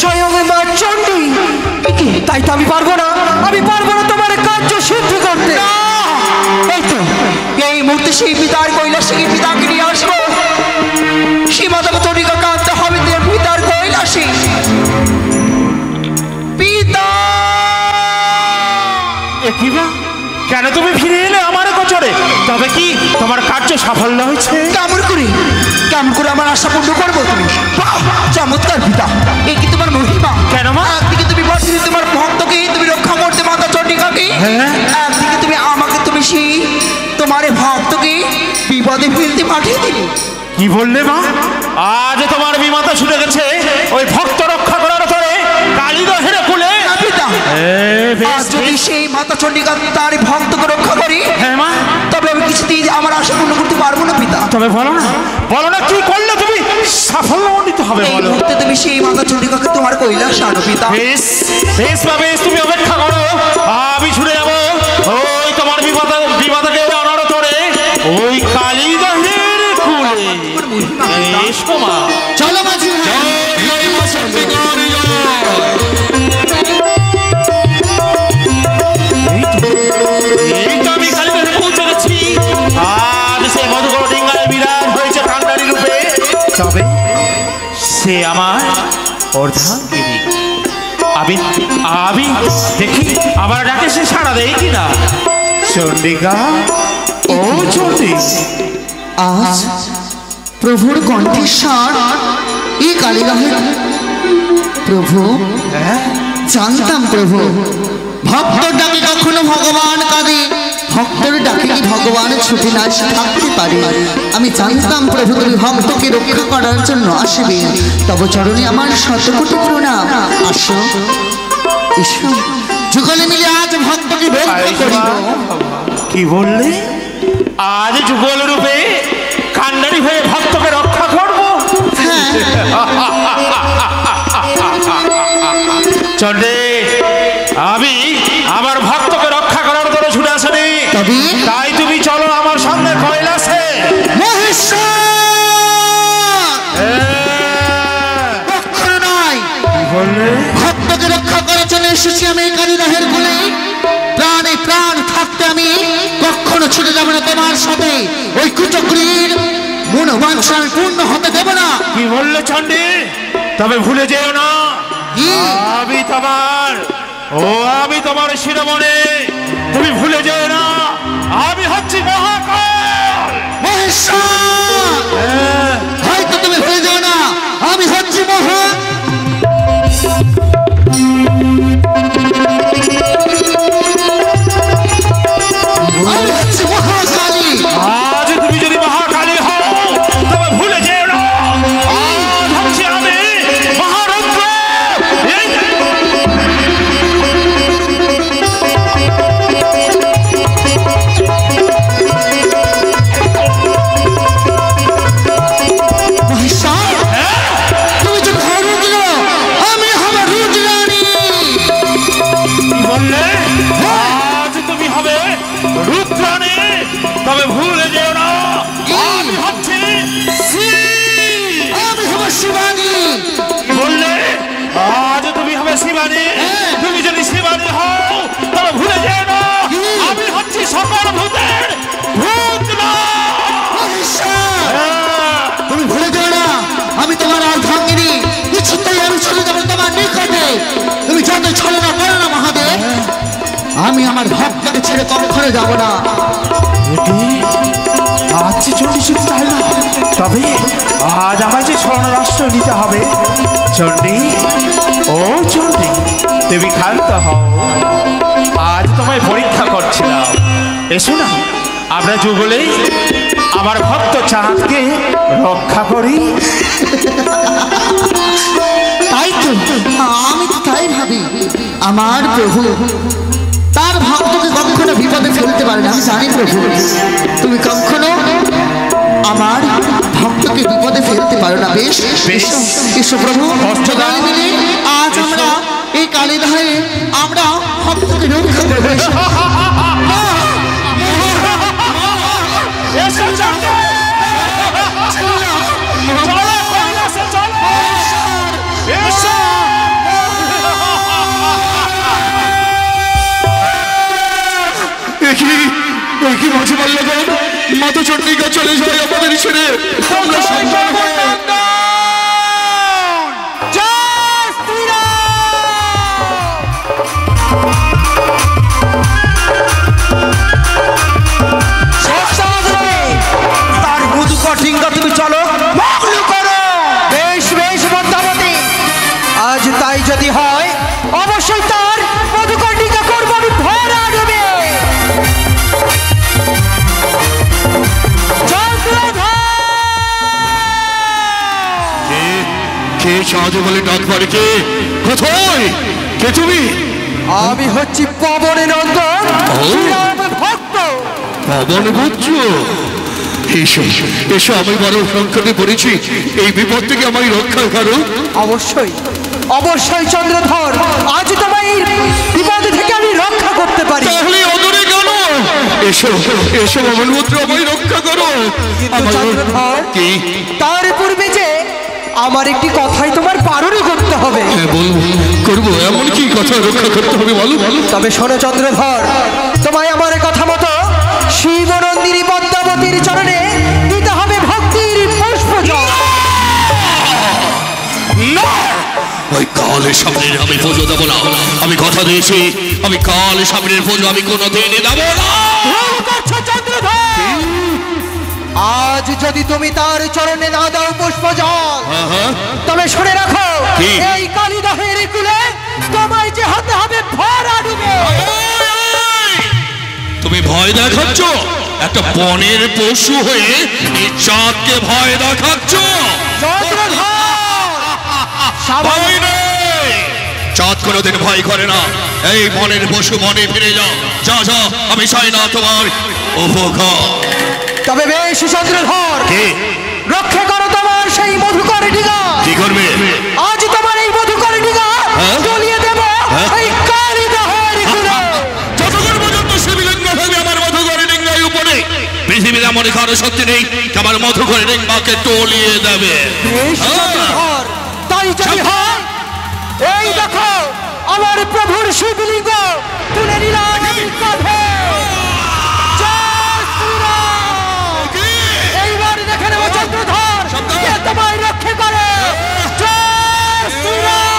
[SPEAKER 6] স্বয়ং মা চণ্ডী। তাই তো আমি পারবো না তোমার কার্য সিদ্ধ করতে।
[SPEAKER 1] এই তো এই মুহূর্তে সেই পিতার কৈলাসী পিতাকে নিয়ে আসবো। সেই মাতা চন্ডিকা কাঁদতে হবে পিতার কৈলাসী। পিতা,
[SPEAKER 5] কেন তুমি ফিরে এলে আমার গোচরে? তবে কি তোমার কার্য সাফল্য হয়েছে?
[SPEAKER 1] কেমন করে আমার আশা পূর্ণ করবো তুমি? বাহ, চমৎকার পিতা, এই কি তোমার মহিমা?
[SPEAKER 5] কেন মা?
[SPEAKER 1] একদিকে তুমি বলছিলে তোমার ভক্তকে তুমি রক্ষা করতে মাতা চন্ডিকাকে, একদিকে তুমি আমাকে তুমি সেই তোমার ভক্তকে বিপদে ফেলতে পাঠিয়ে দিলে।
[SPEAKER 5] কি বললে মা? আজ তোমার বিমাতা ছুটে গেছে ওই ভক্ত রক্ষা করার তরে কালীদহের কুলে।
[SPEAKER 1] পিতা, আজ যদি সেই মাতা চন্ডিকা তার ভক্তকে রক্ষা করি,
[SPEAKER 5] হ্যাঁ মা,
[SPEAKER 1] তবে আমি কিছুতেই আমার আশা পূর্ণ করতে পারবো না পিতা।
[SPEAKER 5] তবে বলো না কি করলে তুমি সাফল্যমণ্ডিত হবে?
[SPEAKER 1] এই
[SPEAKER 5] বলো।
[SPEAKER 1] মুহূর্তে তুমি সেই মাতা চন্ডিকাকে তোমার কৈলাস আনো পিতা।
[SPEAKER 5] বেশ তুমি অপেক্ষা করো, আমি ছুটে যাবো ওই তোমার বিমাতাকে আনার তরে ওই কালীদহের কুলে। এসো মা।
[SPEAKER 1] চলো মাঝি ভাই।
[SPEAKER 2] জয় মা চণ্ডিকার জয়।
[SPEAKER 5] এই তো আমি কালীদহে পৌঁছে গেছি। আজ সেই মধুকর ডিঙ্গায় বিরাজ হয়েছে কান্ডারি রূপে। তবে সে অর্ধাঙ্গিনী। আমি আমি দেখি আবার ডাকে সে সাড়া দেয় কিনা। চন্ডিকা, ও চন্ডী,
[SPEAKER 1] আজ প্রভুর কণ্ঠস্বর এই কালীবাহের। প্রভু, জানতাম প্রভু ভক্তর ডাকে কখনো ভগবান কাঁদে, ভক্তর ডাকে কি ভগবান ছুটি না এসে থাকতে পারে। আমি জানতাম প্রভু তুমি ভক্তকে রক্ষা করার জন্য আসবে। তব চরণে আমার শতকোটি প্রণাম। আসো এসো, যুগলে মিলে আজ ভক্তকে রক্ষা করিব।
[SPEAKER 5] কি বললে? আজ যুগল রূপে কান্ডারি হয়ে ভক্তকে রক্ষা করবো? চন্ডী, আমি আমার ভক্তকে রক্ষা করার জন্য ছুটে আসেনি। তাই তুমি চলো আমার সঙ্গে কৈলাসে।
[SPEAKER 1] ভক্তকে রক্ষা করার জন্য এসেছি আমি কালীবাহের কোলে। প্রাণে প্রাণ থাকতে আমি কখনো ছুটে যাবো না তোমার সাথে। ওই কুচক্রীর মনোবাঞ্ছা আমি পূর্ণ হতে দেব না।
[SPEAKER 5] কি বললে চন্ডী? তবে ভুলে যেও না আমি তোমার শিরোমণি। তুমি ভুলে যেও না আমি হচ্ছি মহাকাল।
[SPEAKER 1] হয়তো তুমি ভুলে যেও না আমি হচ্ছি মহাকালী।
[SPEAKER 5] আজ তুমি যদি মহাকালী হও তবে ভুলে যেও না আজ হচ্ছি আমি মহারুদ্র। তবে ভুলে যেও না আমি হচ্ছি
[SPEAKER 1] শিবানী।
[SPEAKER 5] বললে আজ তুমি হবে শিবানী। তুমি যদি শিবানী হও তবে ভুলে যেও না আমি হচ্ছি সকল ভূতের ভূত।
[SPEAKER 1] তুমি ভুলে যেও না আমি তোমার অর্ধাঙ্গিনী। কিছুতেই আমি চলে যাবো তোমার নিকটে। তুমি যত ছলনা করো না মহাদেব, আমি আমার ভক্তকে ছেড়ে কখনো যাব না।
[SPEAKER 5] আজ চন্ডী শুধু তাই না, তবে আজ আমায় যে স্বর্ণরাষ্ট্র নিতে হবে। চন্ডী, ও চন্ডী, তুমি ক্ষান্ত হও। আজ তোমায় পরীক্ষা করছিলাম। এসো না আমরা যুগলেই আমার ভক্ত চাঁদকে রক্ষা করি।
[SPEAKER 1] তাই তো আমি তো তাই ভাবি। আমার প্রভু তার ভক্তকে কখনো বিপদে ফেলতে পারে না। আমি জানি প্রভু তুমি কখনো আমার ভক্তকে বিপদে ফেলতে পারো না। বেশ এসো প্রভু, মিলে আজ আমরা এই কালীবাহে আমরা ভক্তকে রক্ষা করবো।
[SPEAKER 2] কি মাঝে মাল্যগণ মাতা চন্ডিকা চলে যায় আমাদের ছেড়ে। আমরা
[SPEAKER 6] তার মধু কঠিঙ্গা তুমি চলো করো। বেশ বেশ মন্দাবতী, আজ তাই যদি হয় অবশ্যই তার মধু কঠিঙ্গা করবো আমি ভরা দেবে।
[SPEAKER 2] কে সাহায্য বলে ডাক পারে? কে কোথায়? কে তুমি?
[SPEAKER 6] আমি হচ্ছি পবনের নন্দন ভক্ত।
[SPEAKER 2] পবন পুত্র, এসো এসো, আমি বড় সংকটে পড়েছি। এই বিপদ থেকে আমায় রক্ষা করো।
[SPEAKER 6] অবশ্যই অবশ্যই চন্দ্রধর, আজ তোমায় এই বিপদ থেকে আমি রক্ষা করতে পারি।
[SPEAKER 2] তাহলে অদূরে কেন? এসো এসো পবন পুত্র, আমায় রক্ষা করো।
[SPEAKER 6] চন্দ্রধর,
[SPEAKER 2] কি?
[SPEAKER 6] তার পূর্বে যে আমার একটি কথাই তোমার পালনই করতে হবে।
[SPEAKER 2] করবো, এমন কি কথা রক্ষা করতে হবে বলো?
[SPEAKER 6] তবে শোনো চন্দ্রধর, তোমায় আমার কথা মতো শিবনন্দিনী পদ্মাবতীর চরণে দিতে হবে ভক্তির পুষ্পজল।
[SPEAKER 2] না, কাল সামনের আমি পুজো দেবো না। আমি কথা দিয়েছি, আমি কাল সামনের পুজো আমি কোনোদিন দেব না।
[SPEAKER 6] আজ যদি তুমি তার চরণে না দাও পুষ্প জল, তবে শুনে রাখো এই কালীদহের কুলে তোমায় যে হতে হবে ভরা ডুবে।
[SPEAKER 2] তুমি ভয় দেখাচ্ছ? একটা বনের পশু হয়ে এই চাঁদকে ভয় দেখাচ্ছ? চাঁদ কোনোদিন ভয় করে না। এই বনের পশু বনে ফিরে যাও। যা যা, আমি চাই না তোমার উপকার।
[SPEAKER 6] তবে বেশ চন্দ্রধর, রক্ষা করো তোমার সেই মধুকর ডিঙা।
[SPEAKER 2] কি করবে?
[SPEAKER 6] আজ তোমার এই মধুকর ডিঙা জ্বলিয়ে দেব এই কালীদহের কুলে।
[SPEAKER 2] যতক্ষণ পর্যন্ত শিবলিঙ্গ থাকবে আমার মধুকর ডিঙ্গার উপরে, পৃথিবীর এমন কারো শক্তি নেই আমার মধুকর ডিঙ্গাকে টলিয়ে দেবে।
[SPEAKER 6] তাই যদি হয়, এই দেখো আমার প্রভুর শিবলিঙ্গ তুলে নিলাম কাঁধে। এইবার দেখে নেব চন্দ্রধর কে তোমায় রক্ষা করে। জয় শ্রীরাম।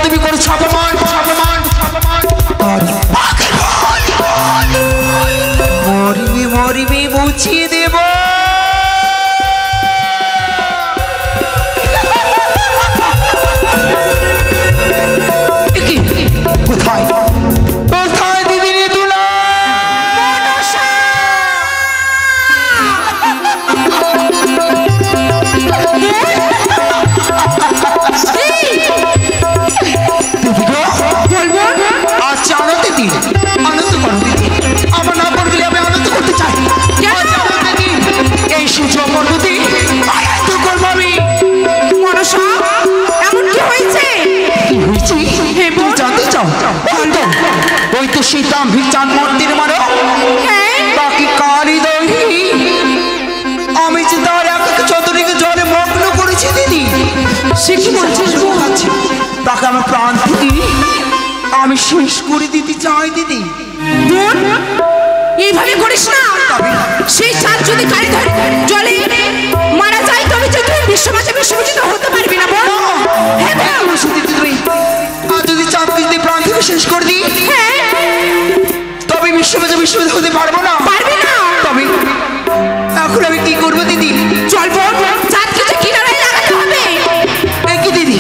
[SPEAKER 1] তুমি করেছো অপমান, মরিবি মরিবি মুছিয়ে দেব। কোথায় কোথায় দিদি রে তুলা? আচ্ছা আনন্দ দিদি, আনন্দ করো দিদি। আমার না পড়লে আমি আনন্দ করতে চাই। এই সুযোগ দিদি আনন্দ করবো আমি।
[SPEAKER 4] মনসা, এমন কি হয়েছে?
[SPEAKER 1] কি হয়েছে তুমি জানতে চাও? ওই তো সেই দাম্ভিক চাঁদ মন্দির মারো বাকি কালীদহি আমি যে তার একাকে চতুর্দিকে জলে মগ্ন করেছি দিদি।
[SPEAKER 4] সে কি বলছিস?
[SPEAKER 1] তাকে আমার প্রাণ থেকে আমি শেষ করে দিতে চাই দিদি।
[SPEAKER 4] এইভাবে করিস না। সেই চাঁদ যদি কালীদহের জলে মারা যায় তবে যে তুই বিশ্বমাঝে বিশ্বপূজিত হতে পারবি না। বল
[SPEAKER 1] আর যদি চাঁদকে যদি প্রাণ থেকে শেষ করে দিই তবে বিশ্বমাঝে বিশ্বপূজিত হতে পারবো না।
[SPEAKER 4] পারবি না।
[SPEAKER 1] তবে এখন আমি কি করবো দিদি?
[SPEAKER 4] চল বল, চাঁদকে যে কিনারায় লাগাতে হবে।
[SPEAKER 1] কি দিদি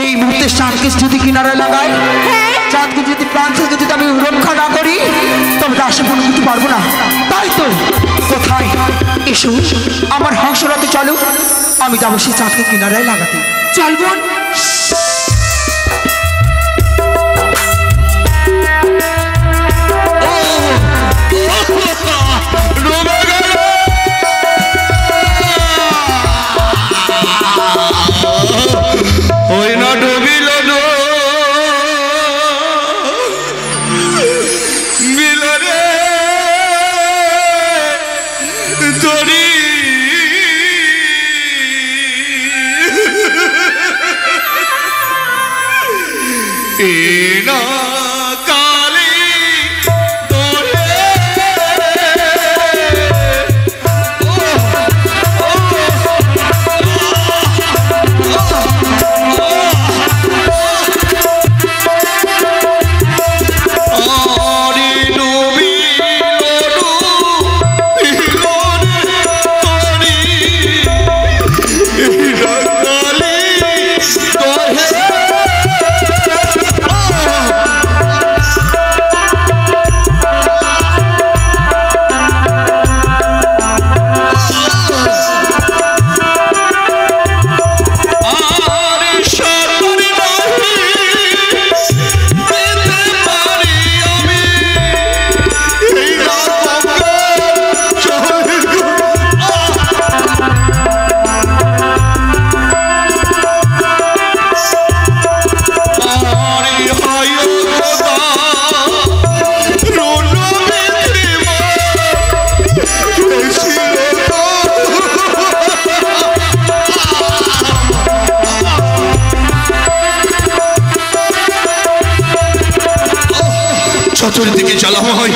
[SPEAKER 1] এই মুহূর্তে চাঁদকে যদি কিনারায় লাগাই, চাঁদকে যদি প্রাণ থেকে যদি আমি রক্ষা না করি তবে তার আশা পূর্ণ করতে পারবো না। তাই তো কোথায় এসো আমার হাঁসরাতে চলো, আমি যাবো সেই চাঁদকে কিনারায় লাগাতে।
[SPEAKER 4] চল বোন।
[SPEAKER 2] ওই না ডুবিল মিলরে তরি চতুর্দিকে জ্বালাময়,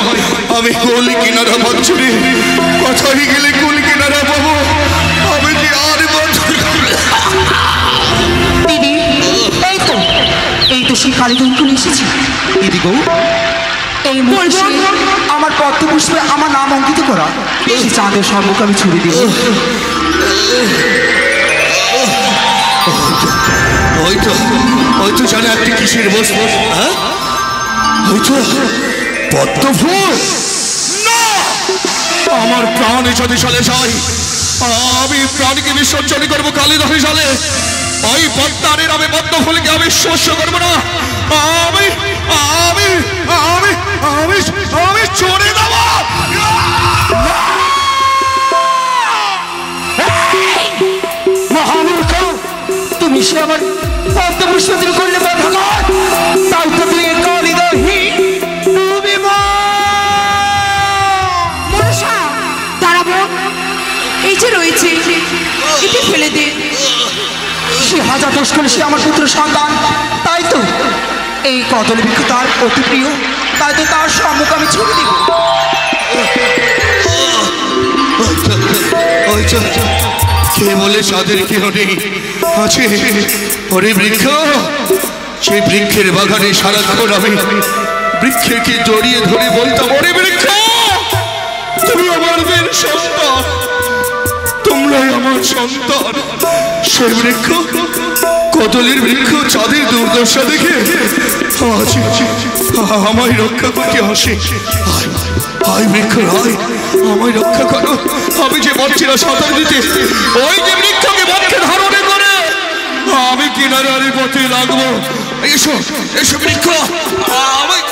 [SPEAKER 2] আমি কুল কিনারা পাচ্ছি রে, কোথায় গেলে কুল কিনারা পাবো? আমি যে আর
[SPEAKER 1] দিদি, এই তো সেই কালী দোকান এসেছি। দিদি গো, এই মুহূর্তে আমার পদ্ম পুষ্পে আমার নাম অঙ্কিত করা এই চাঁদের সম্মুখ আমি ছুড়ে দিব।
[SPEAKER 2] হয়তো জানে একটি কিসের বস্তু, হ্যাঁ? হয়তো পদ্ম ফুল। না, আমার প্রাণে যদি চলে যায়, আমি প্রাণীকে বিসর্জন করবো কালীদহে জলে। ওই পদ্মারের আমি পদ্ম ফুলকে আমি শস্য করবো না। আমি আমি আমি আমি আমি চলে দেব।
[SPEAKER 1] মহামূর্খ, তুমি সে আমার পদ্ম পুষ্প তুমি করলে বাধা নয়, তাই তো তুমি কালীদহে ডুবে
[SPEAKER 4] মনসা দাঁড়াবো, এই যে রয়েছে এটি ফেলে দে।
[SPEAKER 1] সে হাজার দোষ করে সে আমার পুত্র সন্তান, তাই তো এই কদলী বৃক্ষ তার অতি প্রিয়, তাই তো তার সম্মুখ আমি ছুড়ে দিব।
[SPEAKER 2] কে বলে সাদের কেহ নেই, আছে ওরে বৃক্ষ। সেই বৃক্ষের বাগানে সারাক্ষণ আমি বৃক্ষকে জড়িয়ে ধরে বলতাম, ওরে বৃক্ষ তুমি আমার মেয়ের সন্তান, তোমরাই আমার সন্তান। সেই বৃক্ষ, কদলের বৃক্ষ চাঁদের দুর্দশা দেখে আজ আমায় রক্ষা করতে আসে। আয় বৃক্ষ, আয় আমায় রক্ষা করো। আমি যে পারছি না সাঁতার দিতে, ওই যে বৃক্ষকে বক্ষে ধারণে করে আমি কিনারার পথে লাগবো। এসো এসো বৃক্ষ, আমায়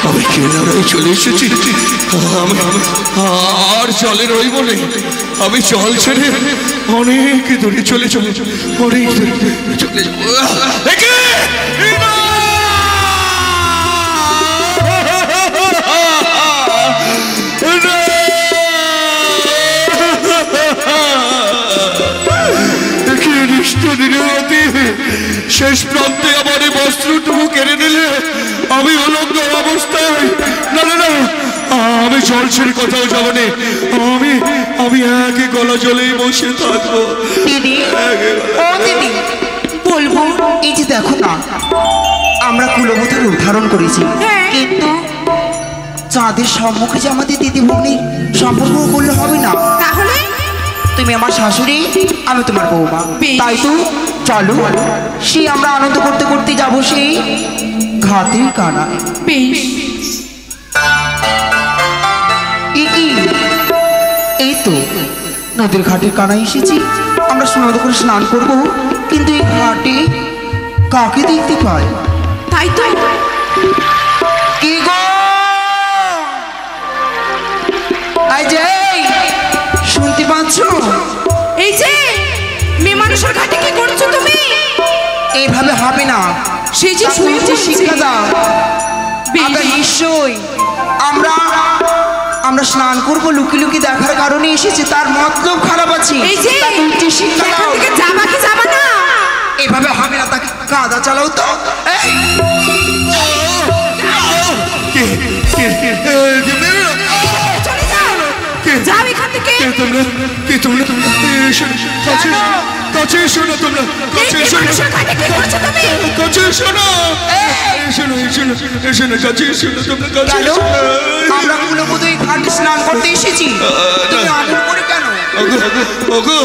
[SPEAKER 2] আমি কিনারায় চলে এসেছি। আমি আর জলে রইব না। আমি জল ছেড়ে অনেক দূরে চলে চলে অনেক দূরে চলে শেষ প্রান্তে আমার এই বস্ত্রটুকু কেড়ে নিলে আমি অলঙ্গ অবস্থায়, না না না, আমি জল ছেড়ে কোথাও যাবো না। আমি আমি একে গলা জলেই বসে থাকবো।
[SPEAKER 1] দিদি, ও দিদি,
[SPEAKER 4] বলবো
[SPEAKER 1] এই যে দেখো না, আমরা কুলবধূর রূপ ধারণ করেছি, কিন্তু চাঁদের সম্মুখে যে আমাদের দিদি ভগ্নির সম্পর্ক করলে হবে না।
[SPEAKER 4] তাহলে
[SPEAKER 1] তুমি আমার শাশুড়ি, আমি তোমার বৌমা,
[SPEAKER 4] বেশ।
[SPEAKER 1] তাই তো চলো সে আমরা আনন্দ করতে করতে যাবো সেই ঘাটের কানায়।
[SPEAKER 4] বেশ।
[SPEAKER 1] এই তো নদীর ঘাটের কানায় এসেছি, আমরা সুন্দর করে স্নান করব, কিন্তু এই ঘাটে কাকে দেখতে পাই?
[SPEAKER 4] তাই তো
[SPEAKER 1] কি গো, এই যে শুনতে পাচ্ছ?
[SPEAKER 4] এই যে মেয়ে মানুষের ঘাটে কি করছো তুমি?
[SPEAKER 1] এইভাবে হবে না,
[SPEAKER 4] সেই যে শুয়েছে
[SPEAKER 1] শিক্ষা দাও। আমরা নিশ্চয়ই আমরা স্নান করবো, লুকি লুকি দেখার কারণে এসেছি, তার মতলব খারাপ আছে।
[SPEAKER 4] এই যে
[SPEAKER 1] শিক্ষা দাও,
[SPEAKER 4] এখান থেকে যাবা কি যাবা না?
[SPEAKER 1] এভাবে হবে না, তাকে কাদা চালাও তো।
[SPEAKER 4] চলে যাও, যাও এখান থেকে।
[SPEAKER 2] কাছে এসো না, তোমরা কাছে এসো না,
[SPEAKER 4] মানুষের ঘাটে কি করছো তুমি?
[SPEAKER 2] কাছে এসো না, এসো না, এসো না, এসো না, কাছে এসো না, তোমরা কাছে
[SPEAKER 1] কেন?
[SPEAKER 2] এসো না।
[SPEAKER 1] আমরা কুলবধূ এই ঘাটে স্নান করতে এসেছি, তুমি আদর করে কেন?
[SPEAKER 2] ওগো,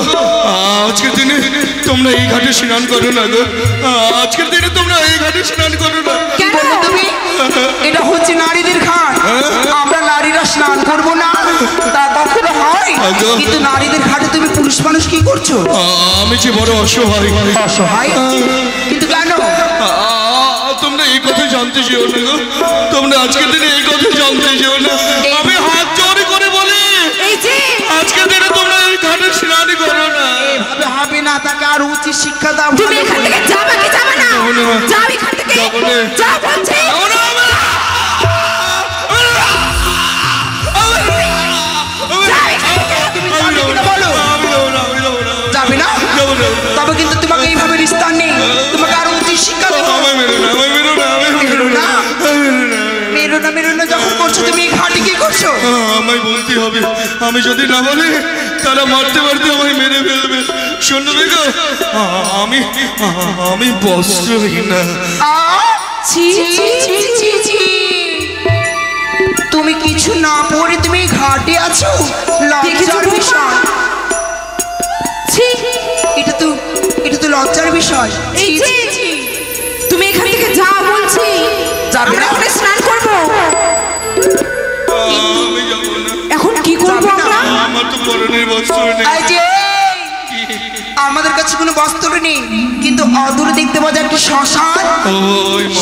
[SPEAKER 2] আজকের দিনে তোমরা এই ঘাটে স্নান করো না গো। আজকের দিনে তোমরা এই ঘাটে স্নান করো না।
[SPEAKER 1] কি বললে তুমি? এটা হচ্ছে নারীদের ঘাট, আমরা নারীরা স্নান করব না, তা কখনো হয়? কিন্তু নারীদের ঘাটে তুমি পুরুষ মানুষ কি করছো?
[SPEAKER 2] আমি যে বড় অসহায়।
[SPEAKER 1] অসহায়? কিন্তু কেন?
[SPEAKER 2] তোমরা এই কথা জানতে চেও না গো, তোমরা আজকের দিনে এই কথা জানতে চেও না। আমি হাত জোড় করে বলি,
[SPEAKER 4] এই যে
[SPEAKER 2] আজকের দিনে তোমরা এই ঘাটে স্নান করো না।
[SPEAKER 1] এভাবে হবে না, তাকে আর উচিত শিক্ষা দাও।
[SPEAKER 4] তুমি এখান থেকে যাবা কি
[SPEAKER 2] যাবো না।
[SPEAKER 4] যা বলছি।
[SPEAKER 1] যাবে না? তবে কিন্তু তোমাকে এইভাবে রিস্তা নেই, তোমাকে আরো উচিত শিক্ষা দেবো। মেরো না যখন করছো তুমি এই ঘাটে কি করছো?
[SPEAKER 2] আমায় বলতে হবে, আমি যদি না বলি তারা মারতে মারতে আমায় মেরে ফেলবে। শুনবে গো, আমি বস্ত্রহীন না।
[SPEAKER 1] তুমি কিছু না পরে তুমি ঘাটে আছো, লজ্জার বিষয়। এটা তো লজ্জার বিষয়।
[SPEAKER 4] তুমি এখান থেকে যা বলছি, আমরা ওখানে স্নান করবো।
[SPEAKER 2] আমি যাবো না।
[SPEAKER 4] এখন কি করবো আমরা?
[SPEAKER 2] আমার তো পরনের বস্ত্র নেই।
[SPEAKER 1] আমাদের কাছে কোনো বস্ত্র নেই, কিন্তু অদূরে দেখতে পাওয়া যায় একটা শ্মশান।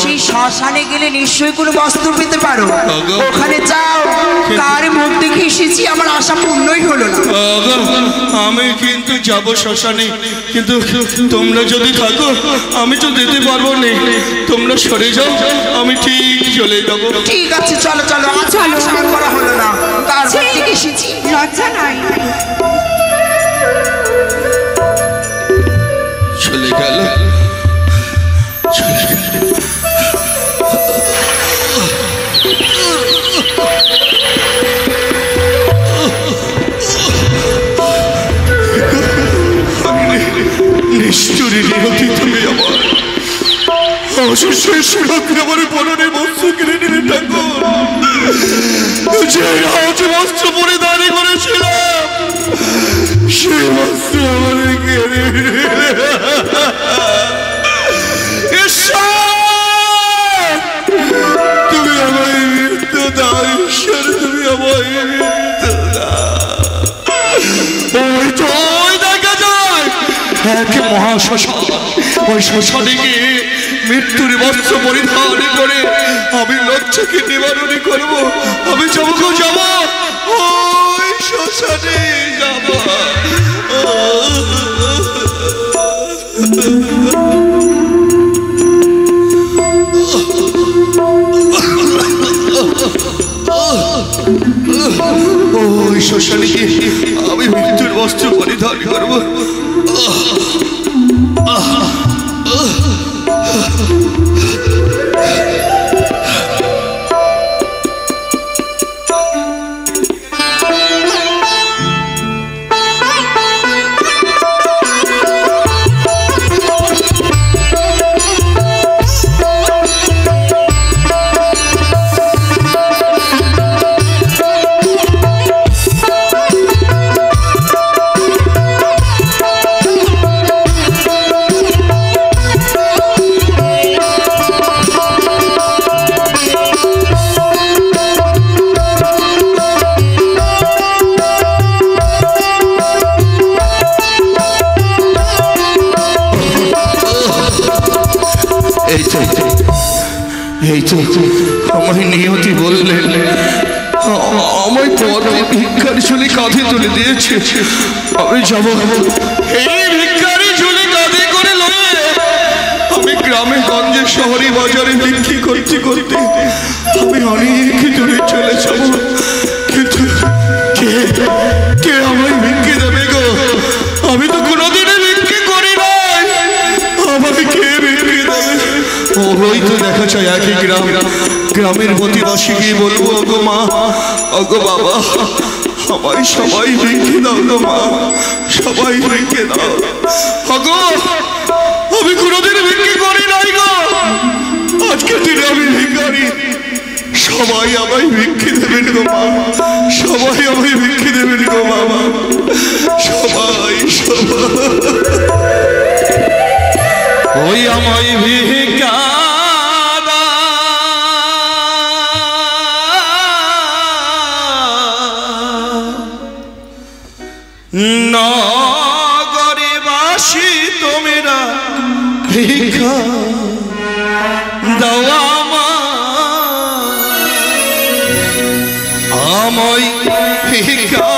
[SPEAKER 1] সেই শ্মশানে গেলে নিশ্চয়ই কোনো বস্ত্র পেতে পারো। ওখানে যাও, কার মুখ দেখে এসেছি, আমার আশা পূর্ণই হলো না।
[SPEAKER 2] আমি কিন্তু যাব শ্মশানে, কিন্তু তোমরা যদি থাকো আমি তো যেতে পারবো না। তোমরা সরে যাও, আমি ঠিক চলে যাবো।
[SPEAKER 1] ঠিক আছে, চলো চলো। চলো, স্নান করা হলো না, কার মুখ দেখে এসেছি।
[SPEAKER 4] লজ্জা নাই।
[SPEAKER 2] চলে গেল, চলে গেল। নিষ্ঠুরী নিহতি তুমি আমার অশেষ রাত্রে আমার পরনে বস্ত্র কিনে নিলে ঠাকুর। যে রাজ বস্ত্র পরিধান করেছিলাম সেই বস্ত্র আমার কিনে তুমি আমায় মৃত্যু দাও। ঈশ্বর, তুমি আমায় মৃত্যু দাও। ওই তো দেখা যায় এক মহাশ্মশান। ওই শ্মশানে গিয়ে মৃত্যুর বস্ত্র পরিধান করে আমি লজ্জাকে নিবারণ করবো। আমি যাবো যাবো, ওই শ্মশানে যাবো। ওই শ্মশানে গিয়ে আমি মৃত্যুর বস্ত্র পরিধান করবো। এই তো আমায় নিয়তি বললেন, আমায় পরে ভিক্ষার ঝুলি কাঁধে তুলে দিয়েছে। আমি যাব এই ভিক্ষারি ঝুলি কাঁধে করে লয়ে আমি গ্রামে গঞ্জে শহরে বাজারে বিক্রি করতে করতে আমি অনেক দূরে চলে যাব। কিন্তু কে আমায় ভিক্ষে দেবে গো? আমি তো কোনোদিনই ভিক্ষে করি নাই, আমায় কে ভিক্ষে দেবে? ওই তো দেখা যায় একই গ্রামের প্রতিবাসী গিয়ে বলবো, ওগো মা, ওগো বাবা, আমায় সবাই ভিক্ষে দাও গো মা, সবাই ভিক্ষে দাও। ওগো, আমি কোনোদিন ভিক্ষে করি নাই গো, আজকের দিনে আমি ভিখারি। সবাই আমায় ভিক্ষে দেবেন গো মা, সবাই আমায় ভিক্ষে দেবেন গো বাবা, সবাই ওই আমায় ভিক্ষা নগরবাসী তোমরা ভিক্ষা দাও আমায় ভিক্ষা